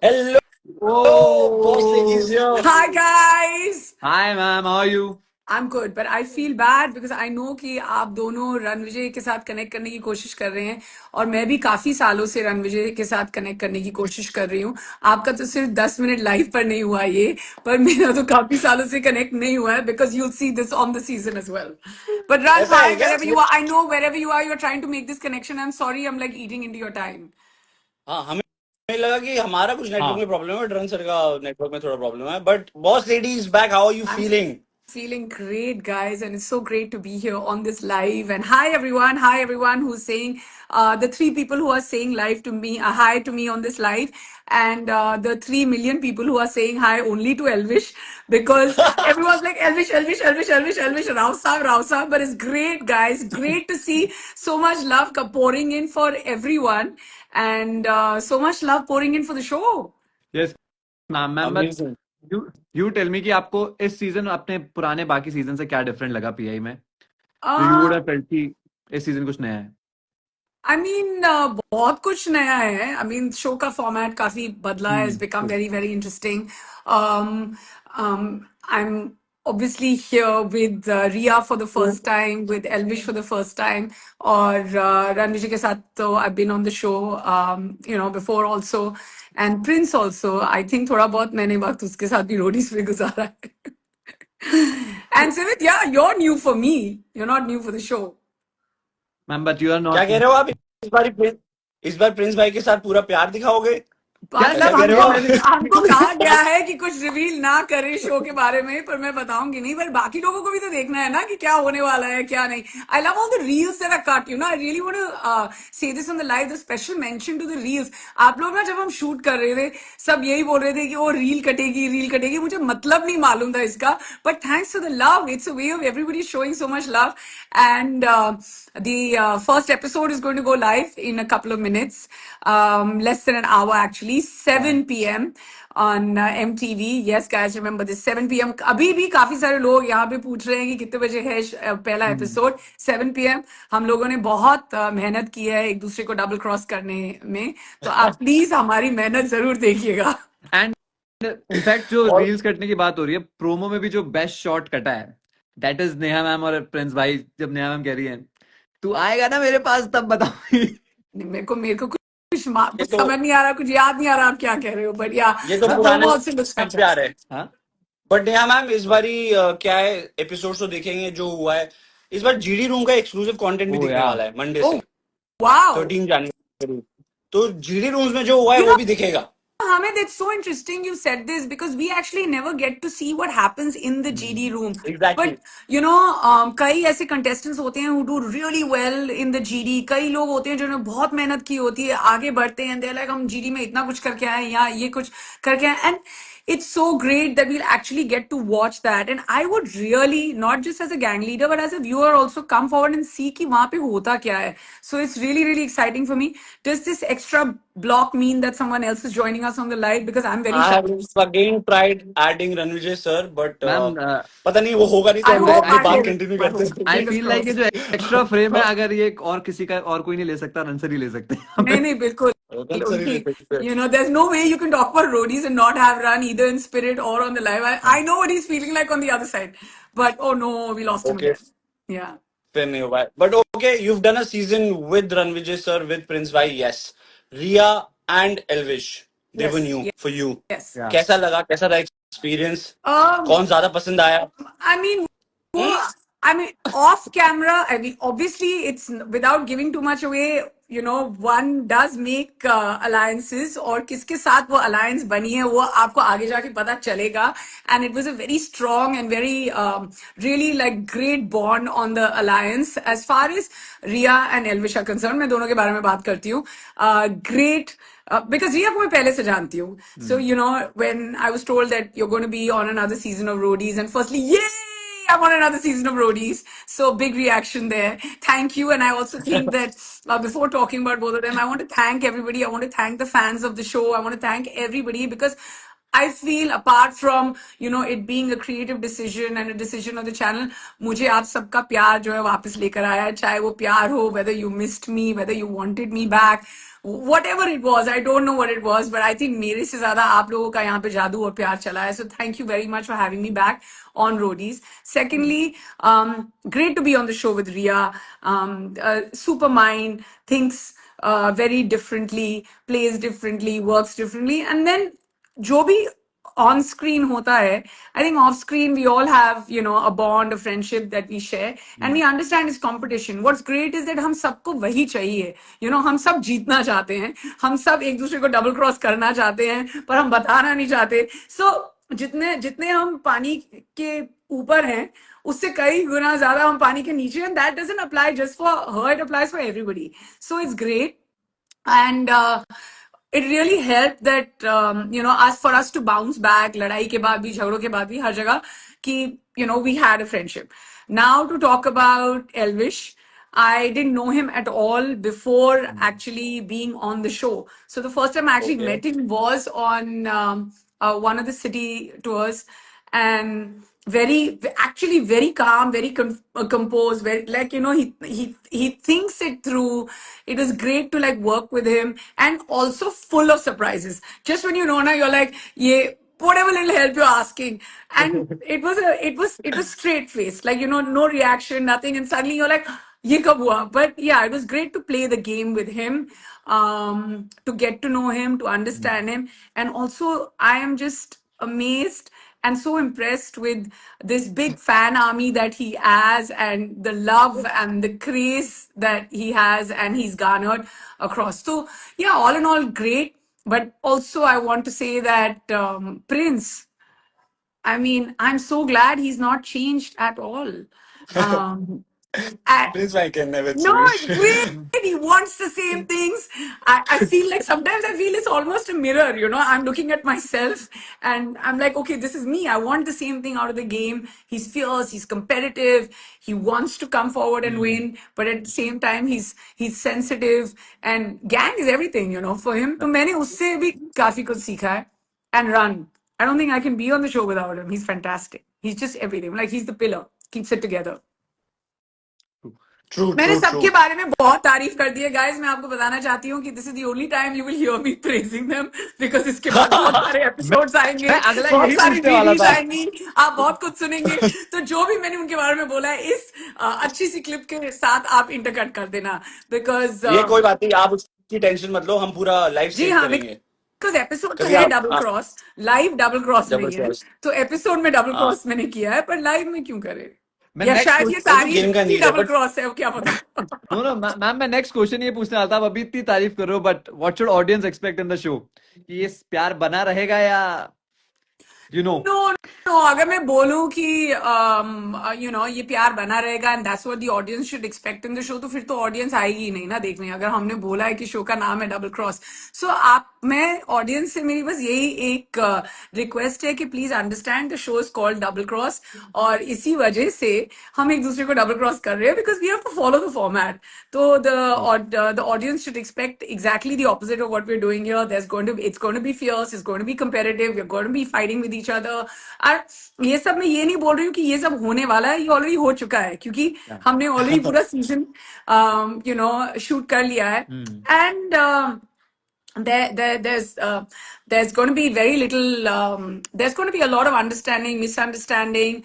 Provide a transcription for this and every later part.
Hello, boss ladies Oh, here. Hi guys. hi ma'am, how are you? I'm good, but I feel bad because I know कि आप दोनों रणविजय के साथ connect करने की कोशिश कर रहे हैं और मैं भी काफी सालों से रणविजय के साथ कनेक्ट करने की कोशिश कर रही हूँ। आपका तो सिर्फ 10 मिनट लाइव पर नहीं हुआ ये, पर मेरा तो काफी सालों से कनेक्ट नहीं हुआ है because you'll see this on the season as well. But Ran, ऐसा hi, है क्या? wherever you are, I know wherever you are, you're trying to make this connection. I'm sorry, I'm like eating into your time. हाँ, हमें लगा कि हमारा कुछ network हाँ, में प्रॉब्लम है, ड्रन सर का नेटवर्क में थोड़ा प्रॉब्लम है. But boss lady is back. How are you I'm feeling? feeling great, guys, and it's so great to be here on this live. And hi, everyone. Hi, everyone who's saying the three people who are saying live to me, hi to me on this live, and the 3 million people who are saying hi only to Elvish because everyone's like Elvish, Elvish, Elvish, Elvish, Elvish, Rausa, Rausa. But it's great, guys. Great to see so much love pouring in for everyone, and so much love pouring in for the show. yes ma'am but amazing. You you tell me कि आपको इस season अपने पुराने बाकी season से क्या different लगा pi में, जो you would Uh, have felt कि इस सीजन कुछ नया है. आई मीन बहुत कुछ नया है. आई मीन शो का फॉर्मेट काफी बदला है. It's become very very interesting. I am obviously here with Ria for the first time, with Elvish for the first time, और रणविजय के साथ तो I've been on the show, before also, and Prince also. I think थोड़ा बहुत मैंने वक्त उसके साथ भी रोडीज पे गुजारा है. And Simit, yeah, you're new for me. You're not new for the show. Ma'am but you are क्या नॉट. कह रहे हो आप? इस बार प्रिंस भाई के साथ पूरा प्यार दिखाओगे? क्या ऐसा मतलब कह क्या रहे किया हो हमको आप? मैंने? हमको कहा गया है कि कुछ रिवील ना करे शो के बारे में, पर मैं बताऊंगी नहीं. पर बाकी लोगों को भी तो देखना है ना कि क्या होने वाला है क्या नहीं. I love all the reels that are cut. I really want to say this on the live, the special mention to the reels. आप लोग ना जब हम शूट कर रहे थे सब यही बोल रहे थे कि वो रील कटेगी. मुझे मतलब नहीं मालूम था इसका, but thanks to the love, it's a way of everybody showing so much love. And the first episode is going to go live in a couple of minutes, less than an hour actually, 7 p.m. on MTV. Yes, guys, remember this 7 p.m. अभी भी काफी सारे लोग यहाँ पे पूछ रहे हैं कि कितने बजे है पहला एपिसोड. 7 p.m. हम लोगों ने बहुत मेहनत की है एक दूसरे को डबल क्रॉस करने में, तो आप प्लीज हमारी मेहनत जरूर देखिएगा. एंड इनफैक्ट जो और रील्स कटने की बात हो रही है, प्रोमो में भी जो बेस्ट शॉट कटा है, दैट इज नेहा मैम और प्रिंस भाई. जब नेहा मैम कह रही है तू आएगा ना मेरे पास तब बताऊंगी. मेरे को ये कुछ तो समझ नहीं आ रहा, कुछ याद नहीं आ रहा आप क्या कह रहे हो, बट या ये तो हाँ पुराना प्रोमो ऑल्सो लुक्स प्यार है. फैंटास्टिक. हाँ. बट नेहा मैम, इस बारी क्या है, एपिसोड तो देखेंगे जो हुआ है. इस बार जीडी रूम का एक्सक्लूसिव कंटेंट भी ओ दिखने या. वाला है मंडे ओह से, वाओ. 13 जनवरी. तो जीडी रूम्स में जो हुआ है यू वो नो भी दिखेगा. Hamid, it's so interesting you said this because we actually never get to see what happens in the GD room. Exactly. But कई ऐसे contestants होते हैं who do really well in the GD. कई लोग होते हैं जिन्होंने बहुत मेहनत की होती है, आगे बढ़ते हैं, they're like हम GD में इतना कुछ करके आए या ये कुछ करके आए. And it's so great that we'll actually get to watch that. And I would really, not just as a gang leader but as a viewer also, come forward and see कि वहाँ पे होता क्या है. So it's really really exciting for me. Does this extra block mean that someone else is joining us on the live? Because I'm very I shy. Have again tried adding Ranvijay sir, but ma'am पता नहीं वो होगा नहीं, तो I हम लोग hope, अपनी I बात hope, कंटिन्यू I करते hope. हैं. आई Fingers फील लाइक ये crossed. जो एक्स्ट्रा फ्रेम है, अगर ये और किसी का और कोई नहीं ले सकता, रनसर ही ले सकते हैं यहाँ नहीं पे. नहीं बिल्कुल. रन सर ही ले उनकी, सकते हैं. there's no way you can talk about roadies and not have Run either in spirit or on the live. I know what he's feeling like on the other side, but oh no, we lost him okay, again. Yeah. फिर नहीं हुआ है. But okay, you done a season with Ranvijay sir, with Prince भाई. Yes, Riya and Elvish, they were Yes. New Yes. For you. Yes. Yeah. कैसा लगा, कैसा रहा experience? Um. कौन ज्यादा पसंद आया? I mean, hmm? I mean, off camera, I mean, obviously, it's without giving too much away. One does make alliances, और किसके साथ वो alliance बनी है वो आपको आगे जाके पता चलेगा. And it was a very strong and very really like great bond on the alliance. As far as Ria and Elvish are concerned, मैं दोनों के बारे में बात करती हूँ. Great. Because Ria को मैं पहले से जानती हूँ. So, when I was told that you're going to be on another season of Roadies, and firstly, yay! I'm on another season of Roadies. So big reaction there. Thank you. And I also think that before talking about both of them, I want to thank everybody. I want to thank the fans of the show. I want to thank everybody because I feel apart from, it being a creative decision and a decision of the channel, मुझे आप सबका प्यार जो है वापस लेकर आया है. चाहे वो प्यार हो, whether you missed me, whether you wanted me back, whatever it was, I don't know what it was, but I think मेरे से ज़्यादा आप लोगों का यहाँ पे जादू और प्यार चला है. So thank you very much for having me back on Roadies. Secondly, great to be on the show with Ria. Super mind, thinks very differently, plays differently, works differently, and then जो भी on screen hota hai, I think off screen we all have, you know, a bond, a friendship that we share, and we understand it's competition. What's great is that हम सबको वही चाहिए, you know, हम सब जीतना चाहते हैं, हम सब एक दूसरे को डबल क्रॉस करना चाहते हैं, पर हम बताना नहीं चाहते. So जितने जितने हम पानी के ऊपर हैं, उससे कई गुना ज्यादा हम पानी के नीचे हैं. That doesn't apply just for her, it applies for everybody. So it's great. And it really helped that you know, as for us to bounce back, ladai ke baad bhi, jhagdo ke baad bhi, har jagah ki, you know, we had a friendship. Now to talk about Elvish, I didn't know him at all before actually being on the show. So the first time I actually Okay. met him was on one of the city tours, and very, actually very calm, very composed, very, like, you know, he thinks it through. It was great to like work with him, and also full of surprises. Just when you know now, you're like, yeah, whatever little help you're asking, and it was straight face, like, you know, no reaction, nothing, and suddenly you're like, ye kab hua? But yeah, it was great to play the game with him, to get to know him, to understand him, and also I am just amazed and so impressed with this big fan army that he has, and the love and the craze that he has and he's garnered across. So yeah, all in all, great. But also I want to say that Prince, I mean, I'm so glad he's not changed at all. Um, I, Prince Bhai can never no, change. it's great. He wants the same things. I feel like sometimes I feel it's almost a mirror, you know. I'm looking at myself and I'm like, okay, this is me. I want the same thing out of the game. He's fierce, he's competitive, he wants to come forward and win, but at the same time he's sensitive, and gang is everything, you know, for him. तो मैंने उससे भी काफी कुछ सीखा है. And Run. I don't think I can be on the show without him. He's fantastic. He's just everything. Like, he's the pillar. Keeps it together. True, मैंने true, सबके true. बारे में बहुत तारीफ कर दी है गाइस. मैं आपको बताना चाहती हूँ कि this is the only time you will hear me praising them, because इसके बाद बहुत सारे मैं एपिसोड्स आएंगे, मैं अगला बहुत यही सारी पूछने वाला वीडियोस था. आएंगी, आप बहुत कुछ सुनेंगे. तो जो भी मैंने उनके बारे में बोला है, इस अच्छी सी क्लिप के साथ आप इंटरकट कर देना, बिकॉज ये कोई बात नहीं, आप उसकी टेंशन मत लो, हम पूरा लाइव जी सेव हाँ, करेंगे. बिकॉज एपिसोड तो कभी है आप double cross, live double cross double नहीं है, क्रॉस. तो एपिसोड में डबल हाँ, क्रॉस मैंने किया है, पर लाइव में क्यों करे? मैं या नेक्स्ट शायद ये वो तो तारीफ गेम का ही नीड है, डबल बट क्रॉस है, अब क्या पता. नो नो मैम, मैं नेक्स्ट क्वेश्चन ये पूछने वाला था. अब अभी इतनी तारीफ कर रहे हो, but what should audience expect in the show? कि ये प्यार बना रहेगा या यू नो? नो नो, अगर मैं बोलूं कि यू नो ये प्यार बना रहेगा and that's what the audience should expect in the show, तो फिर तो ऑडियंस आएगी ही नहीं ना देखने, अगर हमने बोला है कि शो का नाम है डबल क्रॉस. सो आप, मैं ऑडियंस से मेरी बस यही एक रिक्वेस्ट है कि please understand the show is called double cross, और इसी वजह से हम एक दूसरे को डबल क्रॉस कर रहे हैं, because we have to follow the format. तो the audience should expect exactly the opposite of what we are doing here. It's going to be fierce, it's going to be competitive, we're going to be fighting with each other. और ये सब मैं ये नहीं बोल रही हूँ कि ये सब होने वाला है, ये ऑलरेडी हो चुका है, क्योंकि हमने ऑलरेडी पूरा सीजन यू नो शूट कर लिया है. And there's going to be very little, there's going to be a lot of understanding, misunderstanding.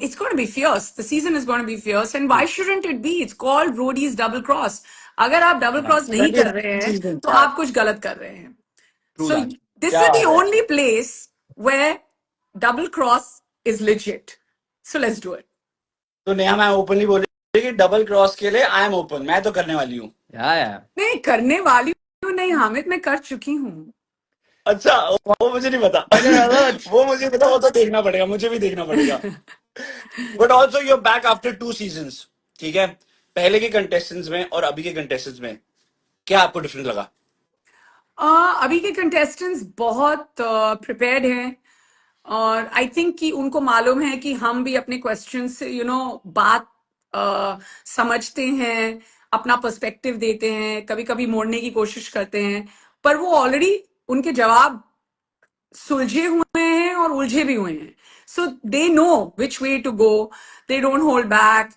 It's going to be fierce. The season is going to be fierce, and why shouldn't it be? It's called Roadies Double Cross. अगर आप double cross नहीं कर रहे हैं season तो आप कुछ गलत कर रहे हैं. True So that. this क्या is the बात है. only place where double cross is legit. So let's do it. तो नेहा मैम ओपनली बोली कि डबल क्रॉस के लिए आई एम ओपन, मैं तो करने वाली हूँ. या नहीं करने वाली हूँ, नहीं हामिद, मैं कर चुकी हूँ. अच्छा, वो मुझे नहीं पता. वो मुझे पता, वो तो देखना पड़ेगा, मुझे भी देखना पड़ेगा. But also you are back after 2 seasons, ठीक है. पहले के कंटेस्टेंट्स में और अभी के कंटेस्टेंट्स में क्या आपको डिफरेंट लगा? अभी के कंटेस्टेंट्स बहुत प्रिपेयर्ड हैं, और आई थिंक कि उनको मालूम है कि हम भी अपने क्वेश्चन से यू नो बात समझते हैं, अपना पर्सपेक्टिव देते हैं, कभी कभी मोड़ने की कोशिश करते हैं, पर वो ऑलरेडी उनके जवाब सुलझे हुए हैं और उलझे भी हुए हैं. So they know which way to go, they don't hold back.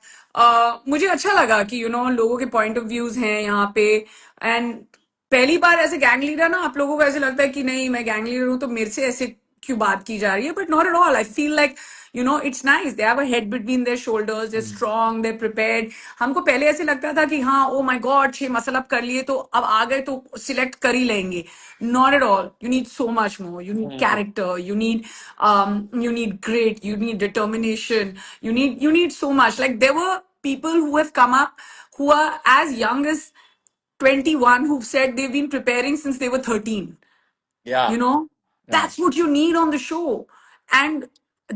मुझे अच्छा लगा कि यू नो लोगों के पॉइंट ऑफ व्यूज हैं यहाँ पे, एंड पहली बार ऐसे गैंग लीडर ना, आप लोगों को ऐसे लगता है कि नहीं मैं गैंग लीडर हूं तो मेरे से ऐसे क्यों बात की जा रही है, but not at all. I feel like it's nice. They have a head between their shoulders, they strong, they prepared. हमको पहले ऐसे लगता था कि हाँ oh my God 6 muscle up कर लिए तो अब आ गए तो सिलेक्ट कर ही लेंगे. Not at all. You need so much more. You need character. You need grit. You need determination. You need so much. Like there were people who have come up who are as young as 21 who've said they've been preparing since they were 13. Yeah. That's what you need on the show. And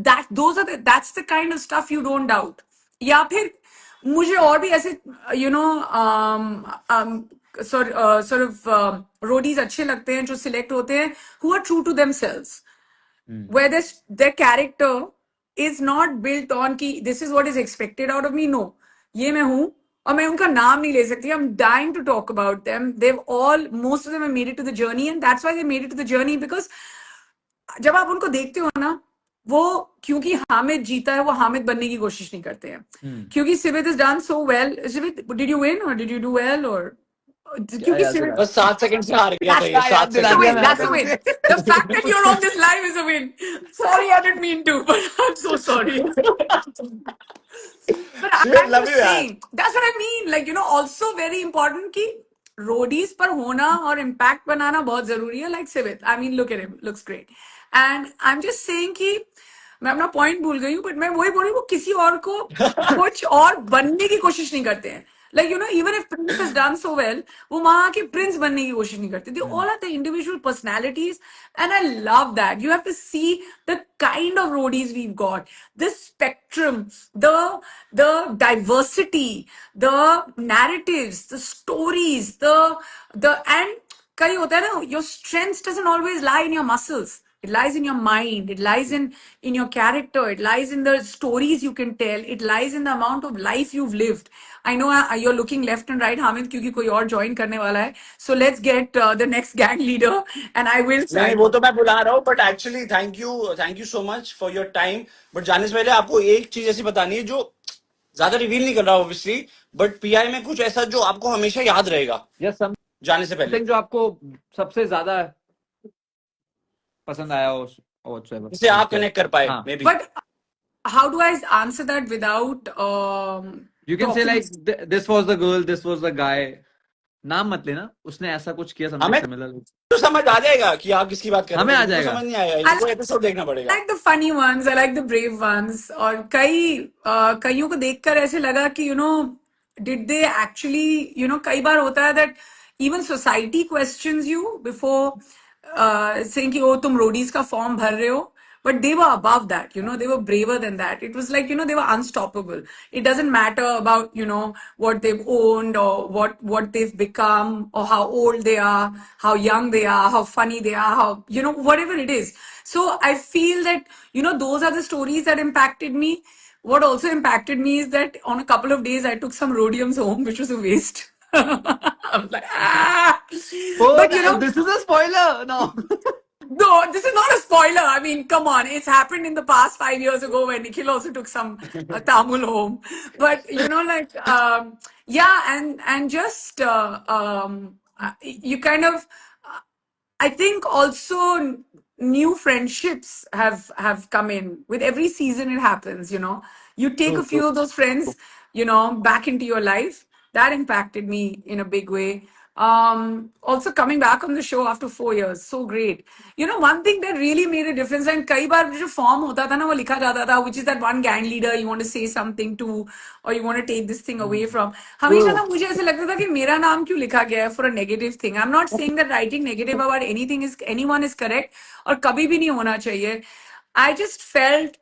that's the kind of stuff you don't doubt. या फिर मुझे और भी ऐसे sort of Roadies अच्छे लगते हैं जो सिलेक्ट होते हैं who are true to themselves, where their character is not built on कि this is what is expected out of me. No, ये मैं हूँ और मैं उनका नाम नहीं ले सकती. I'm dying to talk about them. Most of them have made it to the journey, and that's why they made it to the journey, because जब आप उनको देखते हो ना, वो क्योंकि हामिद जीता है वो हामिद बनने की कोशिश नहीं करते हैं. क्योंकि Siwet is done so well. Siwet, did you win और डिड यू डू वेल? और क्योंकि याद सिवित, दिला बस 7 सेकंड से हार गया था ये, that's याद 7 दिला a सेकंड दिया win. से. मैंने That's a तो win. तुझे। The fact that you're on this live is a win. Sorry, I didn't mean to, but I'm so sorry. But Sweet, I'm love just you यार. saying, that's what I mean. Like, also very important कि Roadies पर होना और impact बनाना बहुत जरूरी है. Like Siwet, I mean look at him, looks great. And I am just saying कि मैं अपना पॉइंट भूल गई हूँ, बट मैं वही बोल रही हूँ, वो किसी और को कुछ और बनने की कोशिश नहीं करते हैं. Like, even if Prince has done so well, वो वहां के प्रिंस बनने की कोशिश नहीं करते. They all have the individual personalities, and I love that. You have to see the kind of roadies we've got, the spectrum, the diversity, the narratives, the stories, the and कई होता है ना, your strength doesn't always lie in your muscles. It lies in your mind. It lies in your character. It lies in the stories you can tell. It lies in the amount of life you've lived. I know you're looking left and right, Hamid, क्योंकि कोई और join करने वाला है. So let's get the next gang leader, and I will नहीं नहीं, sign वो off. तो मैं बुला रहा हूँ, but actually thank you so much for your time. But जाने से पहले आपको एक चीज ऐसी बतानी है जो ज्यादा रिवील नहीं कर रहा ऑब्वियसली, बट पीआई में कुछ ऐसा जो आपको हमेशा याद रहेगा या समथिंग जाने से पहले, जो आपको सबसे ज्यादा पसंद आया हो, जिसे आप कनेक्ट कर पाए हाँ. May be. But how do I answer that without you can say talking? Like this was the girl, this was the guy. नाम मत लेना, उसने ऐसा कुछ किया, समथिंग हमें सिमिलर. तो समझ आ जाएगा कि आप किसकी बात कर रहे हमें हो, आ इनको जाएगा. समझ नहीं आएगा, I इनको एपिसोड देखना पड़ेगा. like the funny ones. I like the brave ones. और कईयों को देखकर ऐसे लगा कि did they actually, कई बार होता है that even society questions you before saying कि ओ तुम रोडीज का फॉर्म भर रहे हो. But they were above that, they were braver than that. It was like, they were unstoppable. It doesn't matter about, what they've owned or what they've become or how old they are, how young they are, how funny they are, how, whatever it is. So I feel that, those are the stories that impacted me. What also impacted me is that on a couple of days I took some rhodiums home, which was a waste. I was like, ah. Oh, But this is a spoiler now. no, this is not a spoiler. I mean, come on. It's happened in the past 5 years ago when Nikhil also took some Tamil home. But, yeah, and just, you kind of, I think also new friendships have come in. With every season it happens, You take a few of those friends, back into your life. That impacted me in a big way. Also coming back on the show after 4 years, so great. One thing that really made a difference, and कई बार जो form होता था ना वो लिखा जाता था, which is that one gang leader you want to say something to, or you want to take this thing away from. हमेशा ना मुझे ऐसे लगता था कि मेरा नाम क्यों लिखा गया है for a negative thing. I'm not saying that writing negative about anyone is correct, और कभी भी नहीं होना चाहिए. I just felt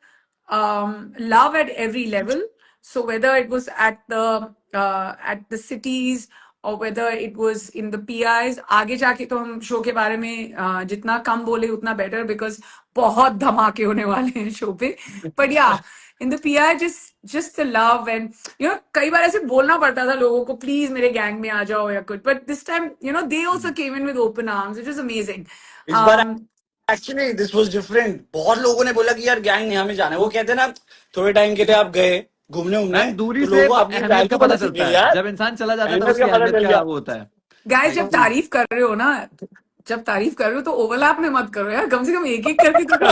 love at every level. So whether it was at the cities or whether it was in the PIs, आगे जाके तो हम शो के बारे में जितना कम बोले उतना better, because बहुत धमाके होने वाले हैं शो पे. But yeah, in the PI, just the love, and कई बार ऐसे बोलना पड़ता था लोगों को, please मेरे गैंग में आ जाओ या कुछ. But this time, they also came in with open arms, which was amazing. इस बार एक्चुअली दिस वाज डिफरेंट. बहुत लोगों ने बोला कि यार गैंग नेहा में जाना है. वो कहते हैं ना, थोड़े टाइम के लिए आप गए घूमने उमने दूरी तो से लोगों को अपनी अहमियत का वैल्यू पता पता चल चलता गई है. यार. जब इंसान चला जाता है तो अहमियत उसकी का पता अहमियत चल क्या गया. वो होता है. गाइस जब Thank you. तारीफ कर रहे हो ना, जब तारीफ कर रहे हो तो ओवरलैप में मत करो यार, कम से कम एक एक करके तो करो।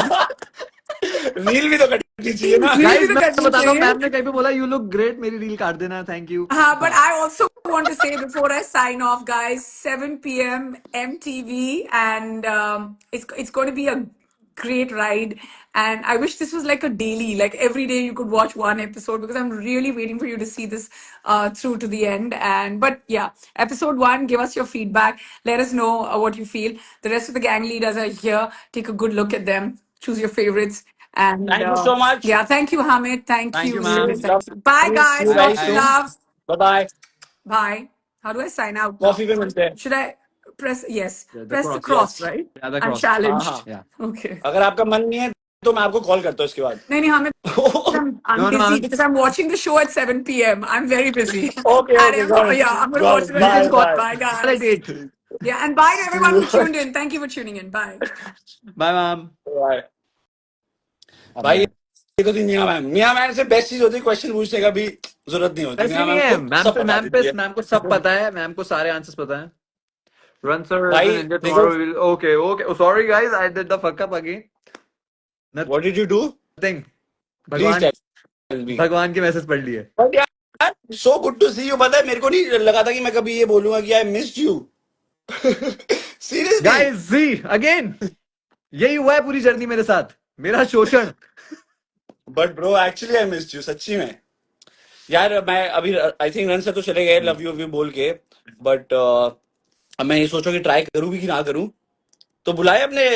रील भी तो करनी चाहिए ना। रील भी गाइस तो मैं करनी बताता हूँ, चाहिए। मैम ने कहीं पे बोला यू लुक ग्रेट, मेरी रील काट देना, thank you. But I also want to say before I sign off, guys, 7 p.m. MTV, and it's going to be a great ride. And I wish this was like a daily, like every day you could watch one episode, because I'm really waiting for you to see this through to the end. And but yeah, episode 1, give us your feedback. Let us know what you feel. The rest of the gang leaders are here. Take a good look at them. Choose your favorites. And thank you so much. yeah, thank you, Hamid. Thank Thank you, you, Liz. ma'am. Love Thank you. Bye, you guys. Bye Lots guys of bye. love. Bye bye. Bye. How do I sign out now? Coffee पे मिलते हैं। Should I press? Yes. The Press the cross. cross, yes. right? Yeah, the I'm cross. हाँ challenged. हाँ, Yeah. Okay. अगर आपका मन नहीं है तो मैं आपको कॉल करता हूँ इसके बाद। No, no, Hamid, I'm No, no, busy ma'am. because I'm watching the show at 7 p.m. I'm very busy. Okay okay got Yeah, it I'm going to got watch it the You rest of can bye the call show. Bye. Bye, at guys. 8. Yeah, and bye to see everyone you who tuned in. Thank you for tuning in. Bye. Bye, ma'am. Bye. अब भाई मैं ये तो थी मियां ma'am से best चीज होती है, क्वेश्चन पूछने का भी जरूरत नहीं होती, वैसे मियां नहीं मैम है, खुद सब बता देती है। मैम को सब पता है, मैम को सारे आंसर्स पता है। Run sir is भाई in India देखो, tomorrow. Okay, okay. Oh, sorry guys, I did the fuck up again. What did you do? Nothing. Please भगवान टेल मी। भगवान के मैसेज पढ़ लिए। बट यार so good to see you. पता है मेरे को नहीं लगा था कि मैं कभी ये बोलूंगा कि I missed you. Seriously. Guys, see again. यही हुआ है पूरी जर्नी मेरे साथ, मेरा शोषण। But bro actually I missed you सच्ची में। यार मैं अभी आई थिंक रन से तो चले गए लव यू बोल के, बट अब मैं ये सोचो कि ट्राई करूं भी कि ना करूं, तो बुलाए अपने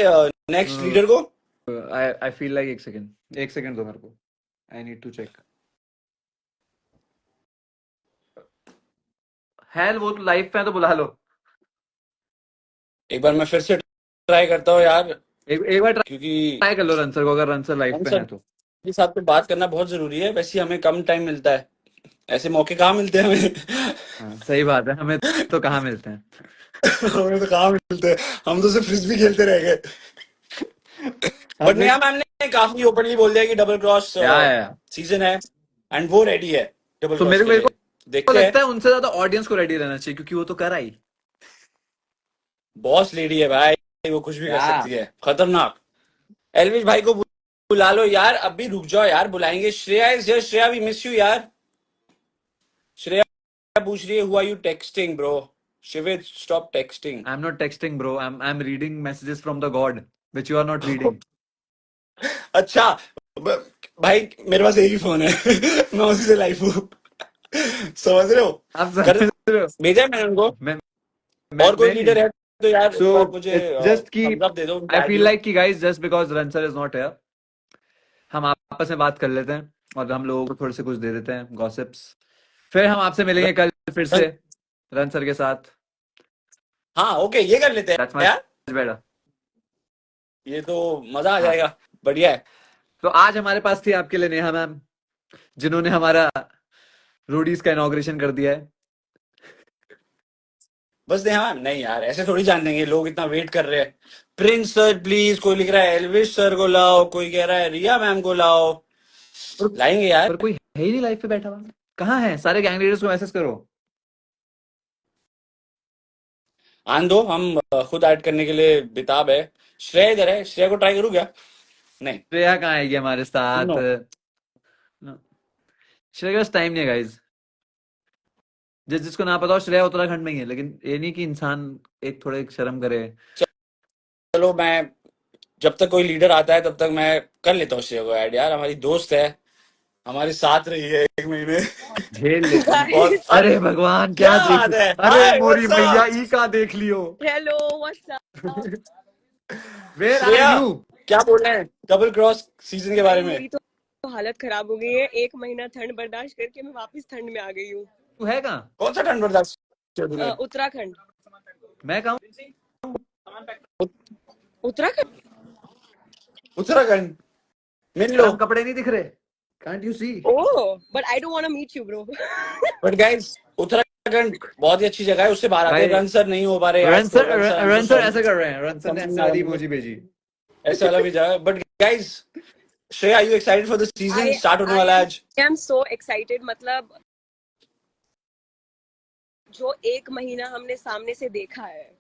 नेक्स्ट लीडर को। I feel like एक सेकंड दो मेरे को। I need to check. Hello वो तो लाइव पे है तो बुला लो। एक बार मैं फिर से ट्राई करता हूँ यार, एक बार क्योंकि ट्राई कर लो रनसर को, अगर रनसर लाइव पे है रनसर तो। के साथ तो बात करना बहुत जरूरी है, वैसे ही हमें कम टाइम मिलता है, ऐसे मौके कहाँ मिलते हैं हमें। हाँ, सही बात है, हमें तो कहाँ मिलते हैं। हमें तो कहाँ मिलते हैं, हम तो सिर्फ फ्रिस्बी खेलते रह गए। बट हमें नेहा मैम ने काफी ओपनली बोल दिया कि डबल क्रॉस या सीजन है एंड वो रेडी है डबल तो क्रॉस के मेरे लिए। को देखते हैं। लगता है उनसे ज्यादा ऑडियंस को रेडी रहना चाहिए, क्योंकि वो तो कर आई। बॉस लेडी है भाई, वो कुछ भी कर या सकती है, खतरनाक। एलविश भाई को बुला लो यार, अब भी रुक जाओ यार, बुलाएंगे। Shreya is here, Shreya we miss you यार। श्रेया पूछ रही है who are you texting bro. Siwet stop texting. I am not texting bro, I am reading messages from the god which you are not reading. अच्छा भाई मेरे पास एक ही फोन है। मैं उसी से लाइव हूँ। समझ रहे हो? आप कर समझ रहे हो? भेजा है मैंने उनको। मैं और कोई नहीं। लीडर है तो यार एक So बार मुझे it's just कि thumbs up दे दो। I feel like कि guys just because Ransar is not here, हम आपस में बात कर लेते हैं और हम लोगों को थोड़े से कुछ दे देते हैं गॉसिप्स, फिर हम आपसे मिलेंगे कल फिर से रनसर के साथ। हाँ ओके, ये कर लेते That's हैं much यार, better. ये तो मजा आ हाँ। जाएगा, बढ़िया है। तो आज हमारे पास थी आपके लिए नेहा मैम, जिन्होंने हमारा रोडीज का इनॉग्रेशन कर दिया है। बस नेहा मैम नहीं यार, ऐसे थोड़ी जान देंगे, लोग इतना वेट कर रहे हैं। प्रिंस सर प्लीज, कोई लिख रहा है एलविश सर को लाओ, कोई कह रहा है रिया मैम को लाओ, लाएंगे यार। पर कोई है ही नहीं लाइव पे बैठा हुआ, कहाँ है? सारे गैंग लीडर्स को मैसेज करो। आन दो, हम खुद ऐड करने के लिए बेताब है। श्रेया इधर है, श्रेया को ट्राई करूँ क्या? नहीं श्रेया कहाँ आएगी हमारे साथ? No. No. श्रेया के पास टाइम नहीं है गाइज। जिसको ना पता हो, श्रेया उत्तराखंड में ही है, लेकिन ये नहीं कि इंसान एक थोड़े शर्म करे। चलो मैं जब तक कोई लीडर आता है तब तक मैं कर लेता हूँ श्रेया को ऐड यार, हमारी दोस्त है, हमारे साथ रही है 1 महीने। झेल लेते हैं। बहुत अरे भगवान क्या क्या बात देख, है? अरे Hi, मोरी what's up? मैया ई का देख लियो। Hello, what's up? Where are Shreya you? क्या बोल रहे हैं डबल क्रॉस सीजन के बारे में? मेरी तो हालत खराब हो गई है। 1 महीना ठंड बर्दाश्त करके मैं वापस ठंड में आ गई हूँ। तू है कहाँ? कौन सा ठंड बर्दाश्त किया तूने? उत्तराखंड। मैं कहाँ? उत्तराखंड? उत्तराखंड मिल लो। हम कपड़े नहीं दिख रहे, can't you see? Oh, but I don't want to meet you, bro. But guys Uttarakhand बहुत ही अच्छी जगह है, उससे बाहर आते हैं। भाई, रनसर नहीं हो पा रहे आज तो, रनसर ऐसे कर रहे हैं, रनसर ने सारी इमोजी भेजी। ऐसे वाला भी जगह। But guys Shreya, are you excited for the season? I- start होने वाला है आज। I am so excited. मतलब जो एक महीना हमने सामने से देखा है,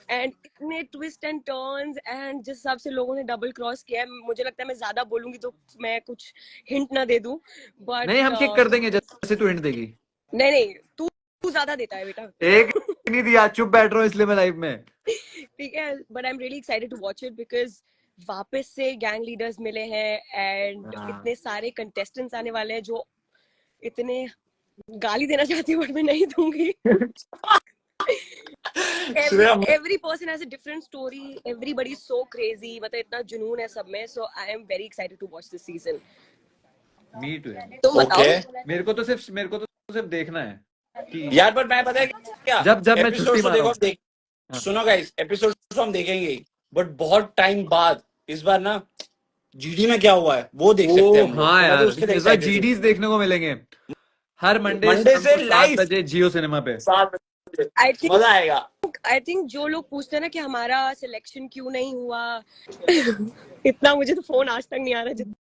एंड इतने ट्विस्ट एंड टर्न्स, एंड जिस हिसाब से लोगों ने डबल क्रॉस किया है, मुझे लगता है मैं ज्यादा बोलूंगी तो मैं कुछ हिंट ना दे दूं, बट नहीं, हम किक कर देंगे जैसे तू हिंट देगी। नहीं नहीं, तू ज्यादा देता है बेटा। एक नहीं दिया, चुप बैठ रहा हूँ इसलिए मैं लाइव में। ठीक है, but I am really excited to watch it because वापस से गैंग लीडर्स मिले हैं, एंड इतने सारे कंटेस्टेंट्स आने वाले हैं जो इतने, गाली देना चाहती हूँ बट मैं नहीं दूंगी। Shreya, every person has a different story, everybody is so crazy, मतलब इतना जुनून है सब में, so I am very excited to watch this season. Me too. तुम बताओ। ओके मेरे को तो सिर्फ देखना है कि यार, पर मैं पता है क्या, जब मैं एपिसोड छुट्टी तो मारूं। देखो, हाँ। सुनो गाइस, एपिसोड तो हम देखेंगे, बट बहुत टाइम बाद इस बार ना जीडी में क्या हुआ है वो देख सकते हैं हम लोग। हाँ तो मैं तो यार, उसके लिए इस बार excited हूँ। जीडीज देखने को मिलेंगे हर मंडे मंडे शाम से को 7 लाइव बजे जियो सिनेमा पे। 7 बजे, I think मजा आएगा। जो लोग पूछते हैं ना कि हमारा सिलेक्शन क्यों नहीं हुआ, इतना मुझे तो फोन आज तक नहीं आ रहा जितना